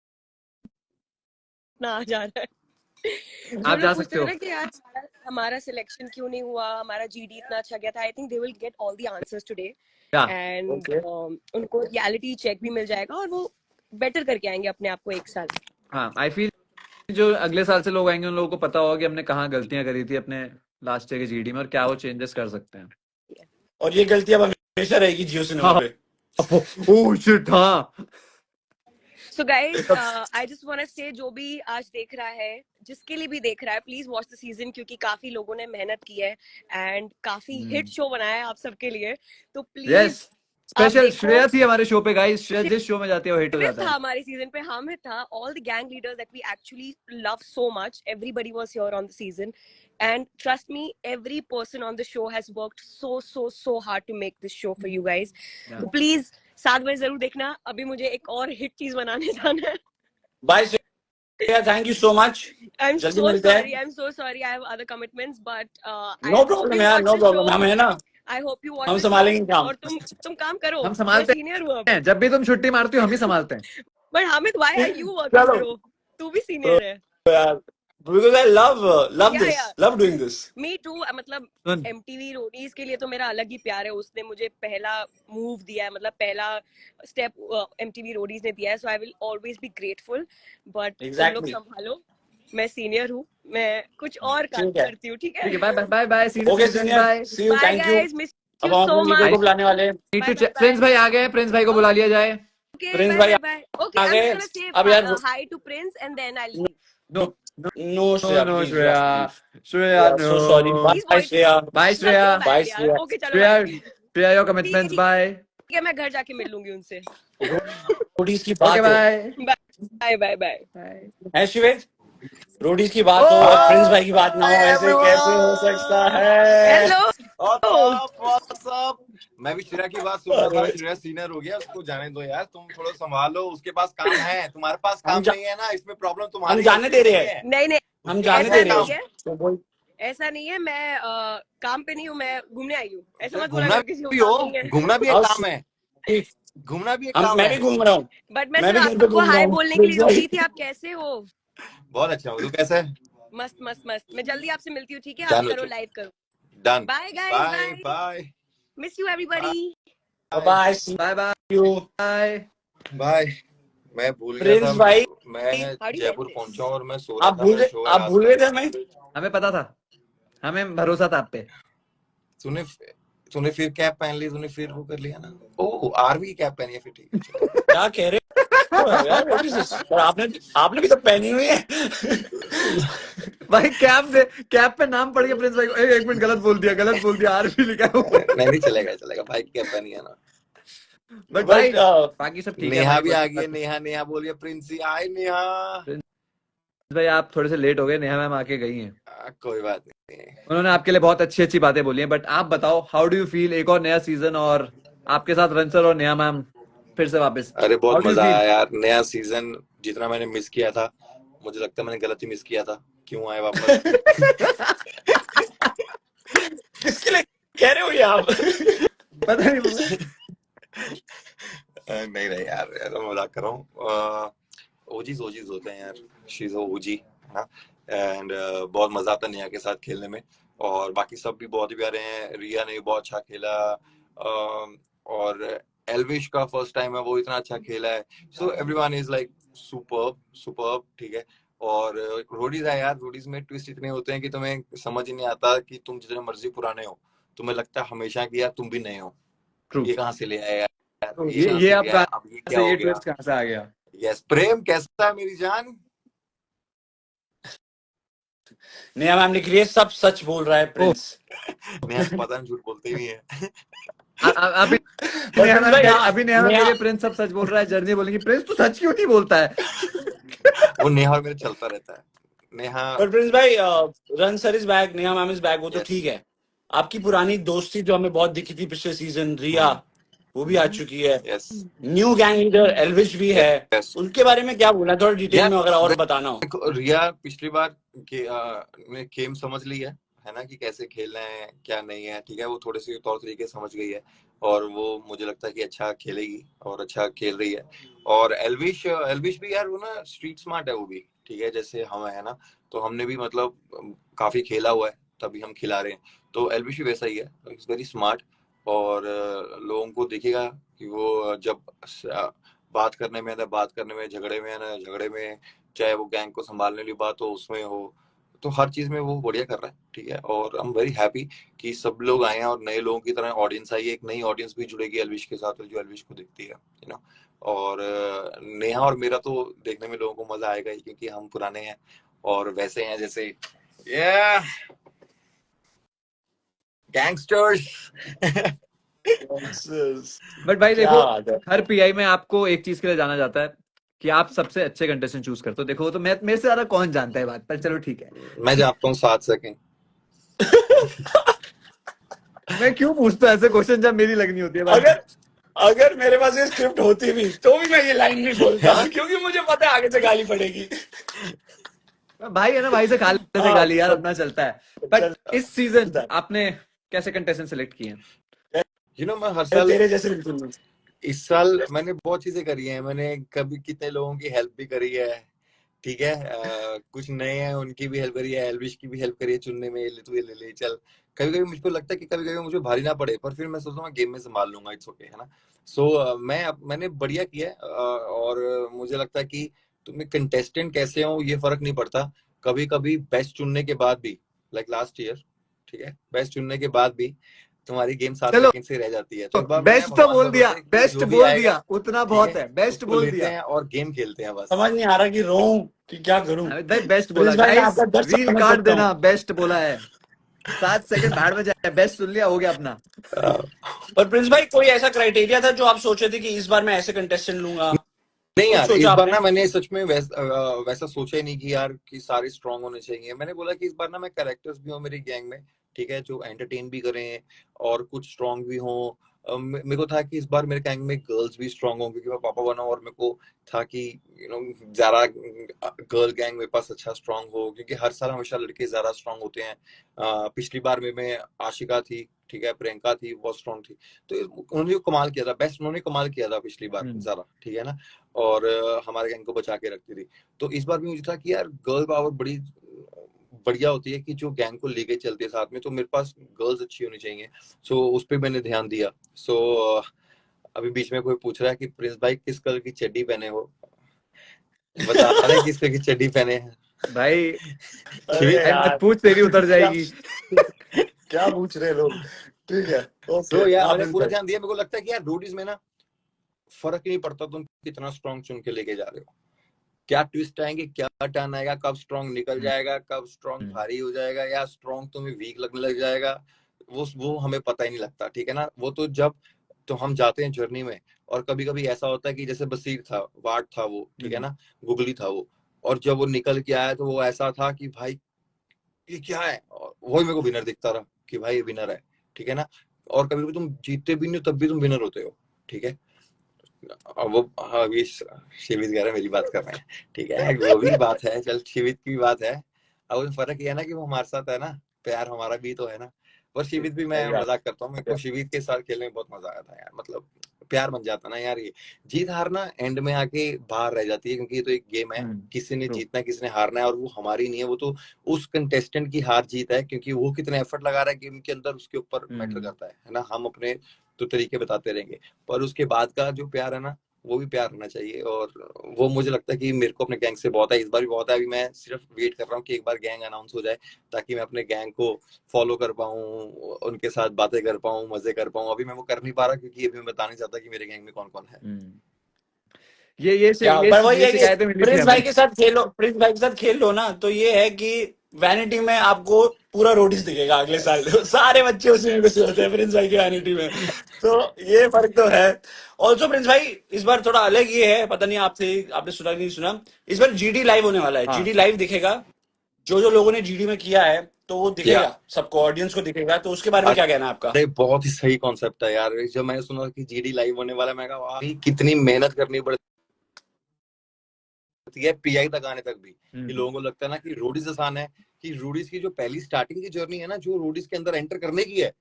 आ जा रहा है। जो आप लोग जा पूछते सकते हैं हो। ना कि यार हमारा सिलेक्शन क्यों नहीं हुआ, हमारा जीडी इतना अच्छा गया था, I think they will get all the answers today, क्या एंड ओके, उनको रियलिटी चेक भी मिल जाएगा और वो बेटर करके आएंगे अपने आप को एक साल। हाँ, आई फील जो अगले साल से लोग आएंगे उन लोगों को पता होगा कि हमने कहाँ गलतियां करी थी अपने लास्ट ईयर के जीडी में और क्या वो चेंजेस कर सकते हैं। और ये गलती अब हमेशा रहेगी जियो सिनेमा हाँ। पे। ओह शिट, हाँ। So guys I just want to say, जो भी आज देख रहा है, जिसके लिए भी देख रहा है, प्लीज वॉच द सीजन, क्योंकि काफी लोगों ने मेहनत की है एंड काफी हिट शो बनाया है आप सबके लिए, तो प्लीज यस, आप स्पेशल देखो। श्रेया थी हमारे शो पे गाइस। श्रेया जिस शो में जाती है वो हिट हो Hamid जाता था है। हमारे सीजन पे, Hamid था, all the gang leaders that we actually love so much, everybody was here on the season, and trust me, every person on the show has worked so hard to make this show for you guys. Yeah. तो please 7 बजे जरूर देखना। अभी मुझे एक और hit चीज बनाने जाना है। Bye Shreya, thank you so much. I'm जल्दी so मिलते sorry, हैं। I'm so sorry, I have other commitments, but I no hope problem you यार, watch no the problem, show. हम है ना, I hope you watch हम the show, संभालेंगे काम। और तुम काम करो, हम मैं संभालते सीनियर हूँ अब। हैं, जब भी तुम छुट्टी मारती हो हम ही संभालते हैं। But Hamid, why are you working, चलो bro? तू भी सीनियर है। यार, because I love Yeah, this, yeah. Love doing this. Me too. मतलब सुन, MTV रोडीज के लिए तो मेरा अलग ही प्यार है, उसने मुझे पहला मूव दिया है, मतलब पहला स्टेप MTV रोडीज ने दिया है, so I will always be grateful, but तुम लोग एग्जैक्टली, संभालो, मैं सीनियर हूँ, मैं कुछ और काम ठीक है, करती हूँ, ठीक ठीक है, है। Bye bye bye bye, see you okay soon, senior, bye. See you, bye thank you. Guys, miss अब यू हम सो अपने नीको आई को मच। बुलाने वाले हैं। Need to bye bye check. Prince bye. भाई आ गए, प्रिंस भाई को बुला लिया जाए। Okay, प्रिंस bye भाई bye bye. Okay, आ I'm गए। just gonna say अब यार hi to Prince and then I'll leave. No no Shreya, no please you Shreya, have to Shreya leave, so sorry. No. He's bye boy too. Shreya, bye चलो Shreya, bad bye यार। Shreya. Okay, चलो Shreya, bye. Shreya your ठीक है commitments, ठीक bye. है, मैं घर जाके मिल लूंगी उनसे। रोडीज की ओके बात हो, bye bye bye bye. Bye. है शिवेश, रोडीज की बात हो और प्रिंस भाई की बात ना हो, Hi ऐसे कैसे हो सकता everyone! है? Hello. What's up? What's up? मैं भी श्रेया की बात सुन रहा था। अरे, श्रेया सीनियर हो गया, उसको जाने दो यार, तुम थोड़ा संभालो। उसके पास काम है, तुम्हारे पास हम काम जा, नहीं है ना, इसमें प्रॉब्लम हम तुम्हारी है, जाने उसकी दे रहे नहीं हैं, है। नहीं नहीं, हम उसके जाने पास दे है रहे ऐसा हैं नहीं काम। है, तो बोल। ऐसा नहीं है, मैं काम पे नहीं हूँ, मैं घूमने आई हूँ, ऐसा तो मत बोला घूमना करो किसी को भी काम हो, नहीं है। घूमना भी एक और काम है, घूमना भी एक हम, काम मैं है। भी घूम रहा हूँ, बट मैं मैं सिर्फ भी घर पे आपको घूम रहा हाय हूँ बोलने के प्रिंस लिए भाई। रुकी थी। आप कैसे हो? बहुत अच्छा हो, तू कैसे है? मस्त मस्त मस्त। मैं जल्दी आपसे मिलती हूँ, ठीक है? आप जान करो, बच्चों, लाइव करो। Done. Bye guys, bye bye, bye miss you everybody. Bye, see bye bye you. Bye. Bye. मैं भूल गया था, प्रिंस भाई, मैं हाउ डू जयपुर एंड पहुंचा और मैं सो रहा था, मेरा शो है आप रात भूल का। गए थे हमें? हमें पता था, हमें भरोसा था आप पे। तूने तूने फिर कैप पहन ली, तूने फिर वो कर लिया ना। ओह, आरवी की कैप पहनी है, फिर ठीक है, चलो। क्या कह रहे हो यार, व्हाट इज दिस? और आपने आपने भी तो पहनी हुई है। भाई कैप पे नाम पढ़ के प्रिंस भाई को, एक मिनट, गलत बोल दिया, आरपी लिखा है वो। नहीं चलेगा, भाई की कैप पहनी है ना। बट भाई बट बाकी सब ठीक है नेहा भाई। भी आ गई है, नेहा बोल रही है प्रिंसी, हाय नेहा। भाई आप थोड़े से लेट हो गए, नेहा मैम आके गई हैं। कोई बात नहीं। उन्होंने आपके लिए बहुत अच्छी अच्छी बातें बोली हैं, बट आप बताओ, हाउ डू यू फील? एक और नया सीजन और आपके साथ रंसर और नेहा मैम फिर से वापस। अरे हाउ बहुत डू यू मजा आया फील? यार, नया सीजन जितना मैंने मिस किया था, मुझे लगता है मैंने गलत ही मिस किया था। क्यों आए वापस? किसके लिए कह रहे हो ये आप? पता नहीं। नहीं यार, तो मजाक कर रहा हूँ। ओजीज होते हैं यार, शी इज ओजी है ना। एंड बहुत मजा आता है नेहा के साथ खेलने में। और बाकी सब भी बहुत ही प्यारे हैं। रिया ने भी बहुत अच्छा खेला, और एल्विश का फर्स्ट टाइम है, वो इतना अच्छा खेला है। So everyone is like superb superb, ठीक है। और रोडीज है यार, रोडीज में ट्विस्ट इतने होते हैं कि तुम्हें समझ ही नहीं आता कि तुम जितने मर्जी पुराने हो, तुम्हें लगता है हमेशा कि यार तुम भी नए हो, ट्रू। ये कहाँ से ले आए यार, तो ये कहाँ ये से आप ले आए, कहाँ अब ये क्या से, हो ये गया। ट्विस्ट कहाँ से आ गया? यस, प्रेम कैसा है मेरी जान? नेहा मैम लिख रही है सब सच बोल रहा है ओह, प्रिंस। नेहा को पता नहीं, झूठ बोलते भी है। अभी पर नेहा प्रिंस मैम भाई कह हाँ अभी नेहा मैम कह नेहा रही है प्रिंस सब सच बोल रहा है। जर्नी बोलेंगी प्रिंस तू सच क्यों नहीं बोलता है? वो नेहा और मेरे चलता रहता है। नेहा, पर प्रिंस भाई run sir is back, Neha ma'am is back, वो तो यस ठीक है। आपकी पुरानी दोस्ती जो हमें बहुत दिखी थी पिछले सीजन, रिया, वो भी आ चुकी है। Yes new gang leader Elvish भी है, यस उनके बारे में क्या बोलना है? थोड़ा डिटेल यार, में अगर और बताना हो। देखो रिया पिछली बार के ने गेम समझ ली है ना, कि कैसे खेलना है क्या नहीं है, ठीक है। वो थोड़े से तौर तरीके समझ गई है, और वो मुझे लगता है कि अच्छा खेलेगी और अच्छा खेल रही है। और एल्विश एल्विश भी यार, वो ना स्ट्रीट स्मार्ट है वो भी, ठीक है, जैसे हम है ना। तो हमने भी मतलब काफी खेला हुआ है, तभी हम खिला रहे हैं। तो एल्विश भी वैसा ही है, इट्स वेरी स्मार्ट। और लोगों को दिखेगा कि वो जब बात करने में है ना, बात करने में, झगड़े में है ना, झगड़े में, चाहे वो गैंग को संभालने वाली बात हो उसमें हो, तो हर चीज में वो बढ़िया कर रहा है, ठीक है। और आई एम वेरी हैप्पी कि सब लोग आए हैं, और नए लोगों की तरह ऑडियंस आई है, एक नई ऑडियंस भी जुड़ेगी एल्विश के साथ, जो एल्विश को दिखती है, यू नो। और नेहा और मेरा तो देखने में लोगों को मजा आएगा ही, क्योंकि हम पुराने हैं और वैसे हैं जैसे गैंगस्टर्स। बट भाई क्या देखो, बात है। हर पीआई में आपको एक चीज के लिए जाना जाता है कि आप सबसे अच्छे कंटेस्टेंट चूज करते हो। देखो तो मैं मेरे से ज्यादा कौन जानता है बात, पर चलो ठीक है। मैं जानता हूँ 7 सेकंड। मैं क्यों पूछता हूँ ऐसे क्वेश्चन जब मेरी लगनी होती है बात? अगर अगर मेरे पास ये स्क्रिप्ट होती भी तो भी मैं ये लाइन नहीं बोलता, क्योंकि मुझे पता है आगे से गाली पड़ेगी। भाई है ना, भाई से खा लेते हाँ, गाली यार, अपना चलता है। बट चल इस सीजन आपने कैसे कंटेस्टेंट सेलेक्ट किए हैं? मैं हर साल, तेरे जैसे बिल्कुल नहीं। इस साल मैंने बहुत चीजें करी हैं। मैंने कभी कितने लोगों की हेल्प भी करी है, ठीक है। कुछ नए हैं उनकी भी हेल्प करी है, एल्विश की भी हेल्प करी है चुनने में, ये ले तू, ये ले ले चल। कभी कभी मुझको लगता है कि कभी कभी मुझे भारी ना पड़े, पर फिर मैं सोचता हूँ गेम में संभाल लूंगा, इट्स ओके, है ना। सो मैंने बढ़िया किया है। और मुझे लगता है कि तुम्हें कंटेस्टेंट कैसे हो ये फर्क नहीं पड़ता। कभी कभी बेस्ट चुनने के बाद भी, लाइक लास्ट ईयर, ठीक है, बेस्ट चुनने के बाद भी तुम्हारी गेम 7 चलो सेकंड से रह जाती है। तो इस बार मैं बेस्ट तो भगवान बोल दिया, भरोसे कि बेस्ट जो भी बोल आएगा, दिया, उतना ठीक बहुत है, है, बेस्ट उसको बोल लेते दिया। हैं और गेम खेलते हैं बस। समझ नहीं आ रहा कि रोऊं कि क्या करूं। अमित भाई बेस्ट बोला प्रिंस भाई मैं गाइस, आपका दर्द रील समझ काट सकता हूँ। देना, बेस्ट बोला है। 7 सेकंड भाड़ में जाए, बेस्ट सुन लिया, हो गया अपना। पर प्रिंस भाई कोई ऐसा क्राइटेरिया था जो आप सोचे थे कि इस बार मैं ऐसे कंटेस्टेंट लूंगा? नहीं कुछ यार, सोचा इस बार आपने? ना मैंने सच में वैसा सोचा ही नहीं कि यार कि सारे स्ट्रांग होने चाहिए। मैंने बोला कि इस बार ना मैं कैरेक्टर्स भी हो मेरी गैंग में, ठीक है, जो एंटरटेन भी करें और कुछ स्ट्रांग भी हो। मेरे को था कि इस बार मेरे गैंग में गर्ल्स भी स्ट्रांग हों, क्योंकि मैं पापा बना, और मेरे को था कि ज्यादा गर्ल गैंग मेरे पास अच्छा स्ट्रांग हो, क्योंकि हर साल हमेशा लड़के ज्यादा स्ट्रांग होते हैं। पिछली बार में आशिका थी, ठीक है, प्रियंका थी, बहुत स्ट्रांग थी। तो उन्होंने कमाल किया था, बेस्ट उन्होंने कमाल किया था पिछली बार ज्यादा, ठीक है ना। और हमारे गैंग को बचा के रखती थी। तो इस बार भी मुझे था कि यार गर्ल पावर बड़ी बढ़िया होती है कि जो गैंग को लेके चलती है साथ में, तो मेरे पास गर्ल्स अच्छी होनी चाहिए। सो उस पर मैंने ध्यान दिया। सो अभी बीच में कोई पूछ रहा है कि प्रिंस भाई किस कलर की चड्डी पहने हो, बता रहे हैं किस कलर की चड्डी पहने हैं भाई अरे भाई मत यार पूछ, तेरी उतर जाएगी। क्या पूछ रहे लोग। ठीक है, ओके। सो यार हाँ मैंने प्रिंस पूरा भाई। ध्यान दिया। मेरे को लगता है कि यार रोडीज में ना फर्क ही नहीं पड़ता तुम कितना स्ट्रॉन्ग चुन के लेके जा रहे हो, क्या ट्विस्ट आएंगे, क्या टर्न आएगा, कब स्ट्रॉन्ग निकल जाएगा, कब स्ट्रॉन्ग भारी हो जाएगा, या स्ट्रॉन्ग तुम्हें वीक लगने लग जाएगा, वो हमें पता ही नहीं लगता, ठीक है ना। वो तो जब तो हम जाते हैं जर्नी में, और कभी कभी ऐसा होता है कि जैसे बसीर था, वार्ड था वो, ठीक है ना, गुगली था वो, और जब वो निकल के आया तो वो ऐसा था कि भाई ये क्या है, और वही मेरे को विनर दिखता रहा कि भाई ये विनर है, ठीक है ना। और कभी कभी तुम जीतते भी नहीं हो तब भी तुम विनर होते हो, ठीक है। अब वो हाँ, ये शिवित कह रहा है, मेरी बात कर रहे हैं, ठीक है, वो भी बात है, चल शिवित की भी बात है। अब उसमें फर्क ये है ना कि वो हमारे साथ है ना, प्यार हमारा भी तो है ना। और शिवित भी मैं सही बात। मजाक करता हूँ, मेरे को शिवित के साथ खेलने में बहुत मजा आया था यार, मतलब प्यार बन जाता ना यार। ये जीत हारना एंड में आके बाहर रह जाती है, क्योंकि ये तो एक गेम है, किसी ने ट्रू जीतना है किसी ने हारना है, और वो हमारी नहीं है, वो तो उस कंटेस्टेंट की हार जीत है, क्योंकि वो कितना एफर्ट लगा रहा है गेम के अंदर, उसके ऊपर मैटर करता है ना। हम अपने तो तरीके बताते रहेंगे, पर उसके बाद का जो प्यार है ना, वो भी प्यार होना चाहिए। और वो मुझे लगता है कि मेरे को अपने गैंग से बहुत है, इस बार भी बहुत है। अभी मैं सिर्फ वेट कर रहा हूँ कि एक बार गैंग अनाउंस हो जाए, ताकि मैं अपने गैंग को फॉलो कर पाऊँ, उनके साथ बातें कर पाऊँ, मजे कर पाऊँ। अभी मैं वो कर नहीं पा रहा, क्योंकि अभी मैं बता नहीं चाहता कि मेरे गैंग में कौन कौन है। क्या पर वही ये है कि शिकायतें मिली थी प्रिंस हमें। भाई के साथ खेलो, प्रिंस भाई के साथ खेल लो ना, तो ये है कि वैनिटी में आपको पूरा रोडीज दिखेगा अगले साल। सारे बच्चे उसी में घुसे होते हैं प्रिंस भाई की वैनिटी में, तो ये फर्क तो है। ऑल्सो प्रिंस भाई इस बार थोड़ा अलग ये है, पता नहीं आपने सुना नहीं सुना, इस बार जीडी लाइव होने वाला है, हाँ जीडी लाइव दिखेगा। जो जो लोगों ने जीडी में किया है तो वो या दिखेगा, सबको ऑडियंस को दिखेगा। तो उसके बारे में क्या कहना है आपका? अरे बहुत ही सही कॉन्सेप्ट है यार। जब मैंने सुना कि जीडी लाइव होने वाला है, मैं कहा वाह, कितनी मेहनत करनी पड़ती है पीआई तक आने तक भी। कि लोगों को लगता है ना कि रोडीज आसान है, कि रोडीज की जो पहली स्टार्टिंग की जर्नी है ना, जो रोडीज के अंदर एंटर करने की है,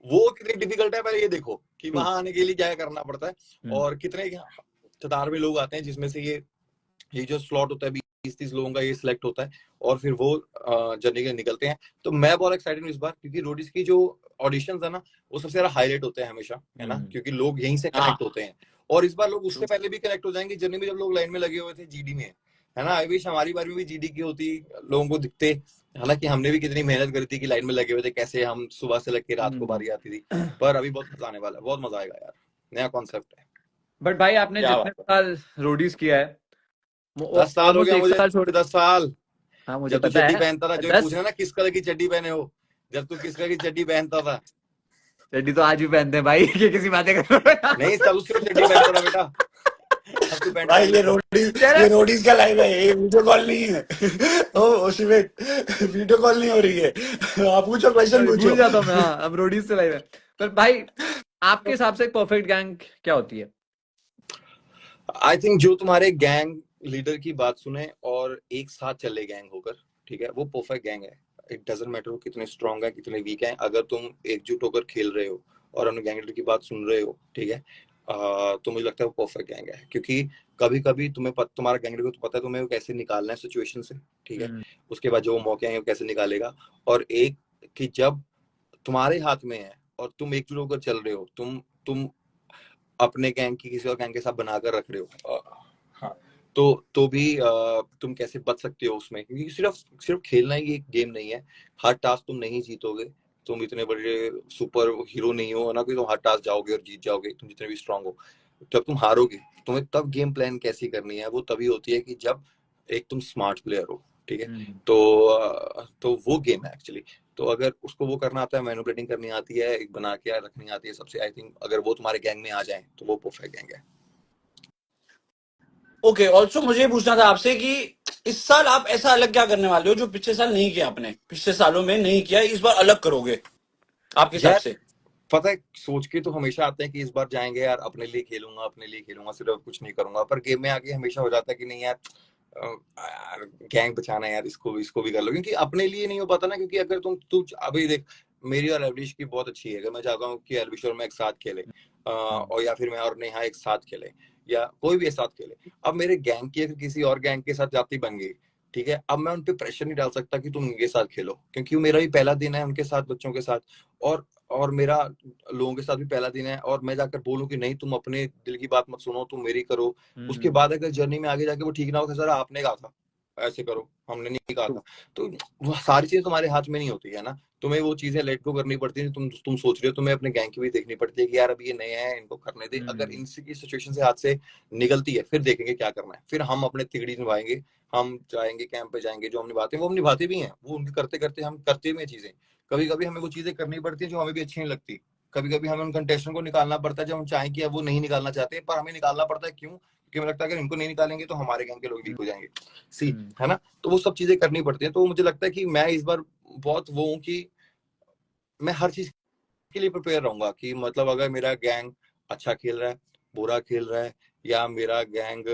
वो कितनी डिफिकल्ट है। पहले ये देखो कि ट्रू वहां आने के लिए क्या करना पड़ता है, और कितने तादाद में लोग आते हैं, जिसमें से ये जो स्लॉट होता है 20-30 लोगों का, ये सिलेक्ट होता है, और फिर वो जर्नी के लिए निकलते हैं। तो मैं बहुत एक्साइटेड हूँ इस बार, क्योंकि रोडीज की जो ऑडिशंस है ना, वो सबसे ज्यादा हाईलाइट होते हैं हमेशा, है ना, क्योंकि लोग यहीं से हाँ कनेक्ट होते हैं। और इस बार लोग उससे पहले भी कनेक्ट हो जाएंगे जर्नी में, जब लोग लाइन में लगे हुए थे जीडी में, है ना। आई विश हमारी बार में भी जीडी की होती, लोगों को दिखते, हालांकि हमने भी कितनी मेहनत करी थी कि लाइन में लगे हुए थे, कैसे हम सुबह से लग के रात को बारी आती थी। पर अभी बहुत मजा आने वाला है, बहुत मजा आएगा यार, नया कॉन्सेप्ट है। बट भाई आपने क्या जितने बात है। साल रोडीज किया है 10 साल हो ऑलमोस्ट गया एक मुझे, साल छोड़ 10 साल। हाँ मुझे जब तू पता चड्डी है पहनता था, जो दस पूछना ना किस कलर की चड्डी पहने हो, जब तू किस कलर की चड्डी पहनता था। चड्डी तो आज भी पहनते हैं भाई कि किसी बातें कर रहे हो नहीं, तब उसकी चड्डी पहनता था बेटा, अब तू पैंट भाई पहन लेता। ये रोडीज का लाइव है, ये वीडियो कॉल नहीं है। ओ शिवित, वीडियो कॉल नहीं हो रही है। आप पूछो, क्वेश्चन सॉरी पूछो। भूल जाता हूँ मैं। हाँ अब रोडीज से लाइव है। पर भाई आपके हिसाब से एक परफेक्ट गैंग क्या होती है? आई थिंक जो तुम्हारे गैंग लीडर की बात सुने और एक साथ चले गैंग होकर, ठीक है, वो परफेक्ट गैंग है। इट डजंट मैटर वो कितने स्ट्रांग है कितने वीक है, अगर तुम एकजुट होकर खेल रहे हो और अपने गैंग लीडर की बात सुन रहे हो, ठीक है, तो मुझे लगता है वो परफेक्ट गैंग है। क्योंकि कभी कभी तुम्हारा गैंग लीडर को तो पता है तुम्हें वो कैसे निकालना है सिचुएशन से, ठीक है, उसके बाद जो वो मौके आएंगे वो कैसे निकालेगा। और एक कि जब तुम्हारे हाथ में है और तुम एकजुट होकर चल रहे हो, तुम अपने गैंग की किसी और गैंग के साथ बनाकर रख रहे हो, हाँ, तो भी तुम कैसे बच सकते हो उसमें, क्योंकि सिर्फ खेलना ही एक गेम नहीं है। हर टास्क तुम नहीं जीतोगे, तुम इतने बड़े सुपर हीरो नहीं हो ना कि तुम हर टास्क जाओगे और जीत जाओगे, तुम जितने भी स्ट्रांग हो। जब तुम हारोगे, तुम्हें तब गेम प्लान कैसी करनी है, वो तभी होती है कि जब एक तुम स्मार्ट प्लेयर हो, ठीक है। तो वो गेम है एक्चुअली। तो अगर उसको वो करना आता है, मैनिपुलेटिंग करनी आती है, एक बना के रखनी आती है सबसे, आई थिंक अगर वो तुम्हारे गैंग में आ जाए तो वो परफेक्ट गैंग है। ओके, ऑल्सो मुझे ये पूछना था आपसे कि इस साल आप ऐसा अलग क्या करने वाले हो जो पिछले साल नहीं किया आपने, पिछले सालों में नहीं किया, इस बार अलग करोगे आपके हिसाब यार से? पता है, सोच के तो हमेशा आते हैं कि इस बार जाएंगे यार, अपने लिए खेलूंगा, सिर्फ कुछ नहीं करूंगा, पर गेम में आके हमेशा हो जाता है कि नहीं यार, गैंग बचाना है यार, इसको भी कर लो, क्योंकि अपने लिए नहीं हो पाता ना। क्योंकि अगर तू अभी देख, मेरी और एल्विश की बहुत अच्छी है, अगर मैं चाहता हूँ कि एल्विश और मैं एक साथ खेले, और या फिर मैं और नेहा एक साथ खेले, या कोई भी एक साथ खेले। अब मेरे गैंग की अगर किसी और गैंग के साथ जाती बन गई, ठीक है, अब मैं उन पे प्रेशर नहीं डाल सकता कि तुम उनके साथ खेलो, क्योंकि मेरा भी पहला दिन है उनके साथ, बच्चों के साथ, और मेरा लोगों के साथ भी पहला दिन है, और मैं जाकर बोलूं कि नहीं तुम अपने दिल की बात मत सुनो, तुम मेरी करो। उसके बाद अगर जर्नी में आगे जाके वो ठीक ना हो, सर आपने कहा था ऐसे करो, हमने नहीं कहा था, तो वो सारी चीजें तुम्हारे हाथ में नहीं होती है ना। तुम्हें वो चीजें लेट गो करनी पड़ती है। तुम सोच रहे हो, तुम्हें अपने गैंग की भी देखनी पड़ती है कि यार अभी ये नए हैं, इनको करने दे। अगर इनकी सिचुएशन से हाथ से निकलती है, फिर देखेंगे क्या करना है, फिर हम अपने तिगड़ी निभाएंगे, हम जाएंगे कैंप पे जाएंगे, जो हम निभाते हैं वो हम निभाते भी हैं, वो उनके करते करते हम करते भी हैं चीजें। कभी कभी हमें वो चीजें करनी पड़ती है जो हमें भी अच्छी नहीं लगती, कभी कभी हमें उन कंटेस्टेंट को निकालना पड़ता है जब हम चाहें कि वो नहीं निकालना चाहते, पर हमें निकालना पड़ता है। क्यों? क्योंकि मुझे लगता है अगर इनको नहीं निकालेंगे तो हमारे गैंग के लोग वीक हो जाएंगे, सी, है ना। तो वो सब चीजें करनी पड़ती है। तो मुझे लगता है कि मैं इस बार बहुत वो हूँ कि मैं हर चीज के लिए प्रिपेयर रहूंगा, कि मतलब अगर मेरा गैंग अच्छा खेल रहा है, बुरा खेल रहा है, या मेरा गैंग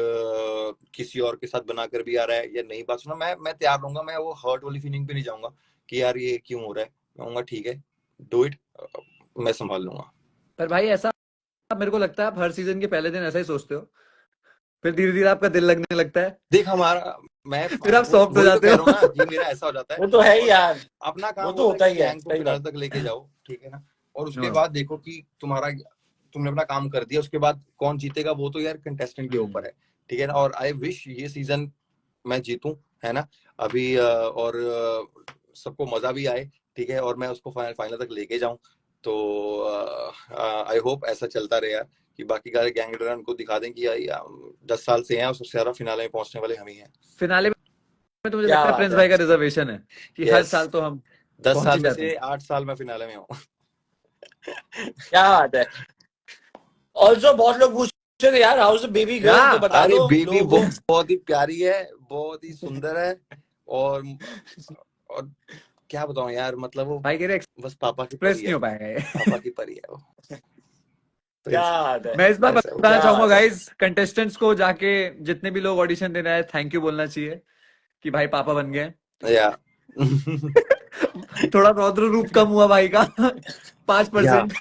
किसी और के साथ बनाकर भी आ रहा है या नहीं, बात सुना, मैं तैयार रहूंगा। मैं वो हर्ट वाली फीलिंग पे नहीं जाऊंगा कि यार ये क्यों हो रहा है। मैं कहूंगा ठीक है, डू इट, मैं संभाल लूंगा। पर भाई ऐसा मेरे को लगता है आप हर सीजन के पहले दिन ऐसा ही सोचते हो, फिर धीरे धीरे आपका दिल लगने लगता है, देख हमारा मैं फिर आप सॉफ्ट हो वही तो जाते कह हो। रहा हूँ ना कि मेरा ऐसा हो जाता है। वो तो है ही और यार, अपना वो काम तो होता है होता कि ही है, गैंग को सही फिनाले बात। तक लेके जाओ, ठीक है ना, और उसके हाँ। बाद देखो कि तुमने अपना काम कर दिया, उसके बाद कौन जीतेगा वो तो यार कंटेस्टेंट के ऊपर है, ठीक है ना। और आई विश ये सीजन मैं जीतूं, है ना, अभी और सबको मजा भी आए, ठीक है, और मैं उसको फाइनल तक लेके जाऊं। तो आई होप ऐसा चलता रहे यार, कि बाकी का गैंग लीडर उनको दिखा दें कि यार 10 साल से हैं और सबसे ज्यादा फिनाले में पहुंचने वाले हम ही हैं। फिनाले में तो मुझे क्या लगता है बात प्रिंस है, भाई का रिजर्वेशन है कि हर यस, साल तो हम 10 पहुंच ही साल में जाते से हैं। 8 साल मैं फिनाले में हूँ। क्या बात है। ऑल्सो बहुत लोग पूछ रहे थे यार, हाउस बेबी या गर्ल, तो बता अरे दो बेबी लोगों को। बहुत ही प्यारी है, बहुत ही सुंदर है, और और क्या बताऊं यार, मतलब वो भाई कह रहे बस पापा की एक्सप्रेस परी नहीं है, हो पाएगा ये। पापा की परी है वो, क्या प्रिंस बात है, मैं इस बार ऐसा है वो। बताना क्या चाहूंगा बात है। गाइस, कंटेस्टेंट्स को जाके जितने भी लोग ऑडिशन देने आए, थैंक यू बोलना चाहिए कि भाई पापा बन गए। या थोड़ा रौद्र रूप कम हुआ भाई का, या 5%।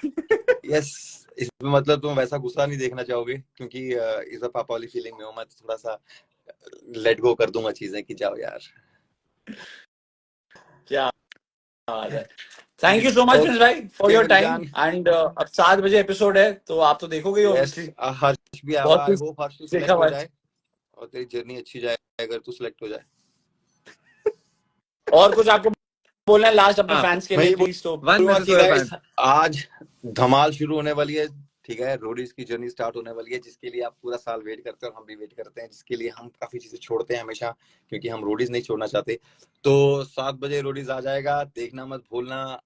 यस, इसमें मतलब तुम वैसा गुस्सा नहीं देखना चाहोगे, क्योंकि इस बार पापा वाली फीलिंग में हूँ मैं, तो थोड़ा सा लेट गो कर दूंगा चीजें कि जाओ यार। क्या बात है। Thank you so much Prince भाई फॉर ओके योर मेरी टाइम। जान, एंड अब 7 बजे एपिसोड है, तो आप तो देखोगे ही यस, ऑब्वियसली। हर्ष भी आ रहा, बहुत आई कुछ होप हर्ष तू देखा सिलेक्ट हो हुआ है। जाए और तेरी जर्नी अच्छी जाए, अगर तू सिलेक्ट हो जाए। और कुछ आपको बोलना है लास्ट अपने हाँ, फैंस के मैं लिए ये प्लीज तो। वन बोलूंगा मैसेज कि फॉर गाइस फैंस। आज धमाल शुरू होने वाली है, ठीक है, रोडीज की जर्नी स्टार्ट होने वाली है, जिसके लिए आप पूरा साल वेट करते हैं और हम भी वेट करते हैं, जिसके लिए हम काफी चीजें छोड़ते हैं हमेशा, क्योंकि हम रोडीज नहीं छोड़ना चाहते। तो 7 बजे रोडीज आ जाएगा, देखना मत भूलना।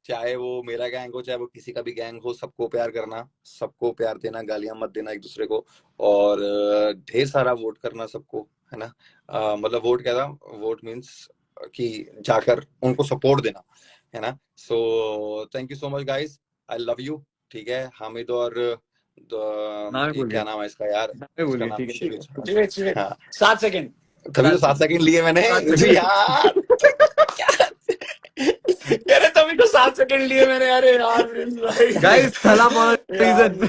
चाहे वो मेरा गैंग हो, चाहे वो किसी का भी गैंग हो, सबको प्यार करना, सबको प्यार देना, गालियां मत देना एक दूसरे को, और ढेर सारा वोट करना सबको, है ना। मतलब वोट क्या था, वोट मीन्स कि जाकर उनको सपोर्ट देना, है ना। So thank you so much guys, I love you, ठीक है। हामिद और नाम ही ये भूल क्या गया, नाम है इसका यार, नाम ही भूल इसका गया, नाम ठीक है ठीक शिविर, है। शिविर शिविर, हाँ, 7 सेकंड, तभी तो 7 7 सेकंड, सेकंड लिए मैंने 7 सेकंड। यार। अरे तभी तो 7 सेकंड लिए मैंने, अरे यार प्रिंस भाई। गाइस थला फॉर यार, रीजन।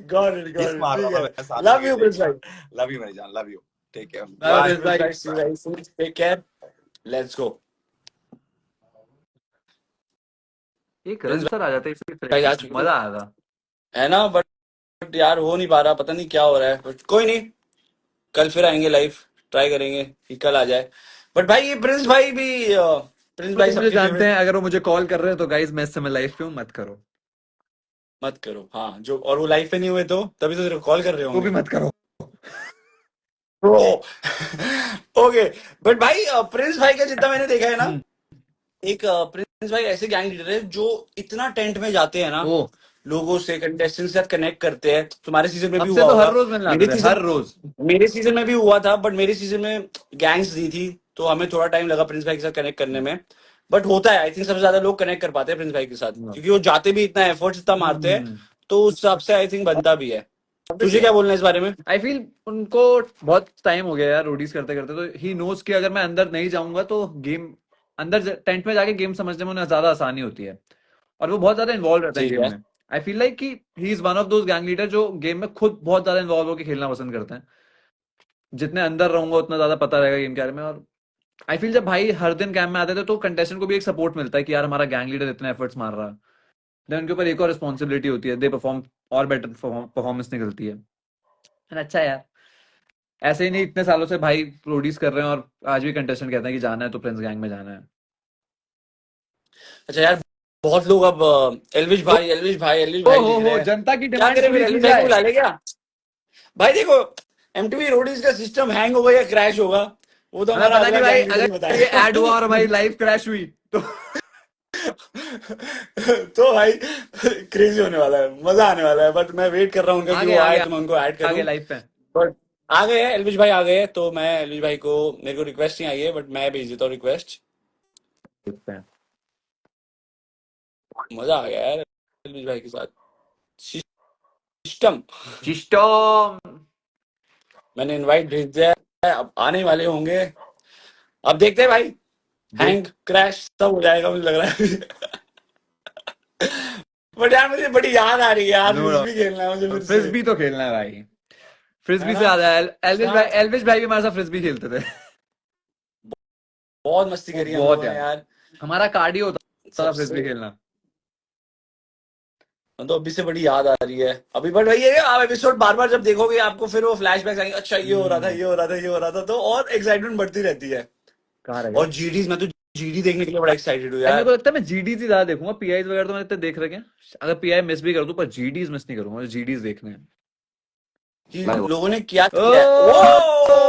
गॉट किस इट, मार रहा ठीक था है। मैं 7 लव यू सेकंड प्रिंस लेके। भाई। लव यू मेरी जान, love you, take care, bye bye bye. Prince Prince भाई। भाई, see you very soon, take care, let's go. एक प्रिंस रन सर आ जाते इससे भाई सिलेक्शन आज में, तो मजा आएगा। है ना, बट यार हो नहीं पा रहा, पता नहीं क्या हो रहा है, बट कोई नहीं, कल फिर आएंगे लाइव, ट्राई करेंगे कि कल आ जाए। बट भाई ये प्रिंस भाई भी, प्रिंस भाई तो मुझे सबके जानते फेवरेट। हैं, अगर वो मुझे कॉल कर रहे हैं तो गाइस मैं इस समय लाइफ पे हूँ, मत करो। मत करो, हाँ, जो और वो लाइव पे नहीं हुए तो तभी तो तेरे को कॉल कर रहे वो भी होंगे मत करो। ब्रो। ओके, बट भाई प्रिंस भाई का जितना मैंने देखा है ना, हम्म। एक प्रिंस भाई ऐसे गैंग लीडर है जो इतना टेंट में जाते हैं ना, ओ, लोगों से, कंटेस्टेंट से साथ कनेक्ट करते हैं। तुम्हारे सीजन में भी अब से हुआ तो हर होगा, रोज मिलने आते मेरे थे, सीजन हर रोज। मेरे सीजन में भी हुआ था, बट मेरे सीजन में गैंग्स दी थी, तो हमें थोड़ा टाइम लगा प्रिंस भाई के साथ कनेक्ट करने में। बट होता है, आई थिंक सबसे ज्यादा लोग कनेक्ट कर पाते हैं प्रिंस भाई के साथ, क्योंकि वो जाते भी इतना एफर्ट्स इतना मारते हैं, हम्म। तो उस हिसाब से आई थिंक बनता भी है। तुझे क्या बोलना है इस बारे में? आई फील उनको बहुत टाइम हो गया यार रोडीज करते करते, तो ही नोज कि अगर मैं अंदर नहीं जाऊंगा तो गेम, अंदर टेंट में जाके गेम समझने में उन्हें ज्यादा आसानी होती है, और वो बहुत ज्यादा इन्वॉल्व रहते हैं ठीक गेम है। में। आई फील लाइक कि he is one of those gang leader जो गेम में खुद बहुत ज्यादा इन्वॉल्व होकर खेलना पसंद करते हैं। जितने अंदर रहूंगा उतना ज्यादा पता रहेगा गेम के बारे में। और आई फील जब भाई हर दिन कैंप में आते थे तो कंटेस्टेंट को भी एक सपोर्ट मिलता है कि यार हमारा गैंग लीडर इतने एफर्ट्स मार रहा है, देन उनके ऊपर एक और रिस्पॉन्सिबिलिटी होती है, दे परफॉर्म, और बेटर परफॉर्मेंस निकलती है। And अच्छा यार, ऐसे ही नहीं, इतने सालों से भाई प्रोड्यूस कर रहे हैं और आज भी कंटेस्टेंट कहते हैं कि जाना है तो प्रिंस गैंग में जाना है। अच्छा यार, बहुत लोग अब एलविश भाई, एलविश भाई, एलविश ओ भाई लिख रहे हो, हैं। जनता की क्या डिमांड करें, फिर पूरी की एलविश भाई को जाए। बुला ले क्या? भाई देखो, एमटीवी रोडीज का सिस्टम हैंग होगा या क्रैश होगा, वो तो हमें हमारा पता नहीं अगला भाई, गैंग लीडर ही अगर ये बताएगा। ऐड हुआ और हमारी लाइफ क्रैश हुई तो तो भाई क्रेजी होने वाला है, मजा आने वाला है, बट मैं वेट कर रहा हूँ उनका कि आगे वो आए आगे तो मैं उनको ऐड आगे करूँ। लाइफ पे बट आ गए हैं, एलविश भाई आ गए हैं, तो मैं एलविश भाई को, मेरे को रिक्वेस्ट नहीं आई है, बट मैं भेज देता हूँ रिक्वेस्ट। देखते हैं। मजा आ गया यार एलविश भाई के साथ। System, system. मैंने इनवाइट भेज दिया है, अब आने वाले होंगे, अब देखते हैं भाई, देख हैंग क्रैश सब हो जाएगा मुझे लग रहा है। बट यार मुझे बड़ी याद आ रही है यार, नो फ्रिस्बी खेलना है मुझे फिर से, फ्रिस्बी तो खेलना है भाई, है फ्रिस्बी से ना? याद है हाँ, एल्विश भाई भी हमारे साथ फ्रिस्बी खेलते थे। बहुत मस्ती वो करी हम बहुत लोगों ने यार, यार। हमारा कार्डियो होता था सबसे फ्रिस्बी खेलना। तो अभी से बड़ी याद आ रही है अभी, बट वही है, आप एपिसोड बार बार जब देखोगे आपको फिर वो फ्लैशबैक्स आएंगे, अच्छा ये हो रहा था, हम्म, ये हो रहा था, ये हो रहा था, तो और एक्साइटमेंट बढ़ती रहती है। कहाँ रह और गया जीडीज, मैं तो जीडी देखने के लिए बड़ा एक्साइटेड हूँ भाई, मेरे यार। को लगता है मैं जीडीज ही ज्यादा देखूंगा, पीआईज वगैरह तो मैंने इतने देख रखे हैं, अगर पीआई मिस भी कर दूं पर जीडीज मिस नहीं करूंगा, जीडीज देखने हैं। कि राम लोगों ने क्या किया है। ओ ओ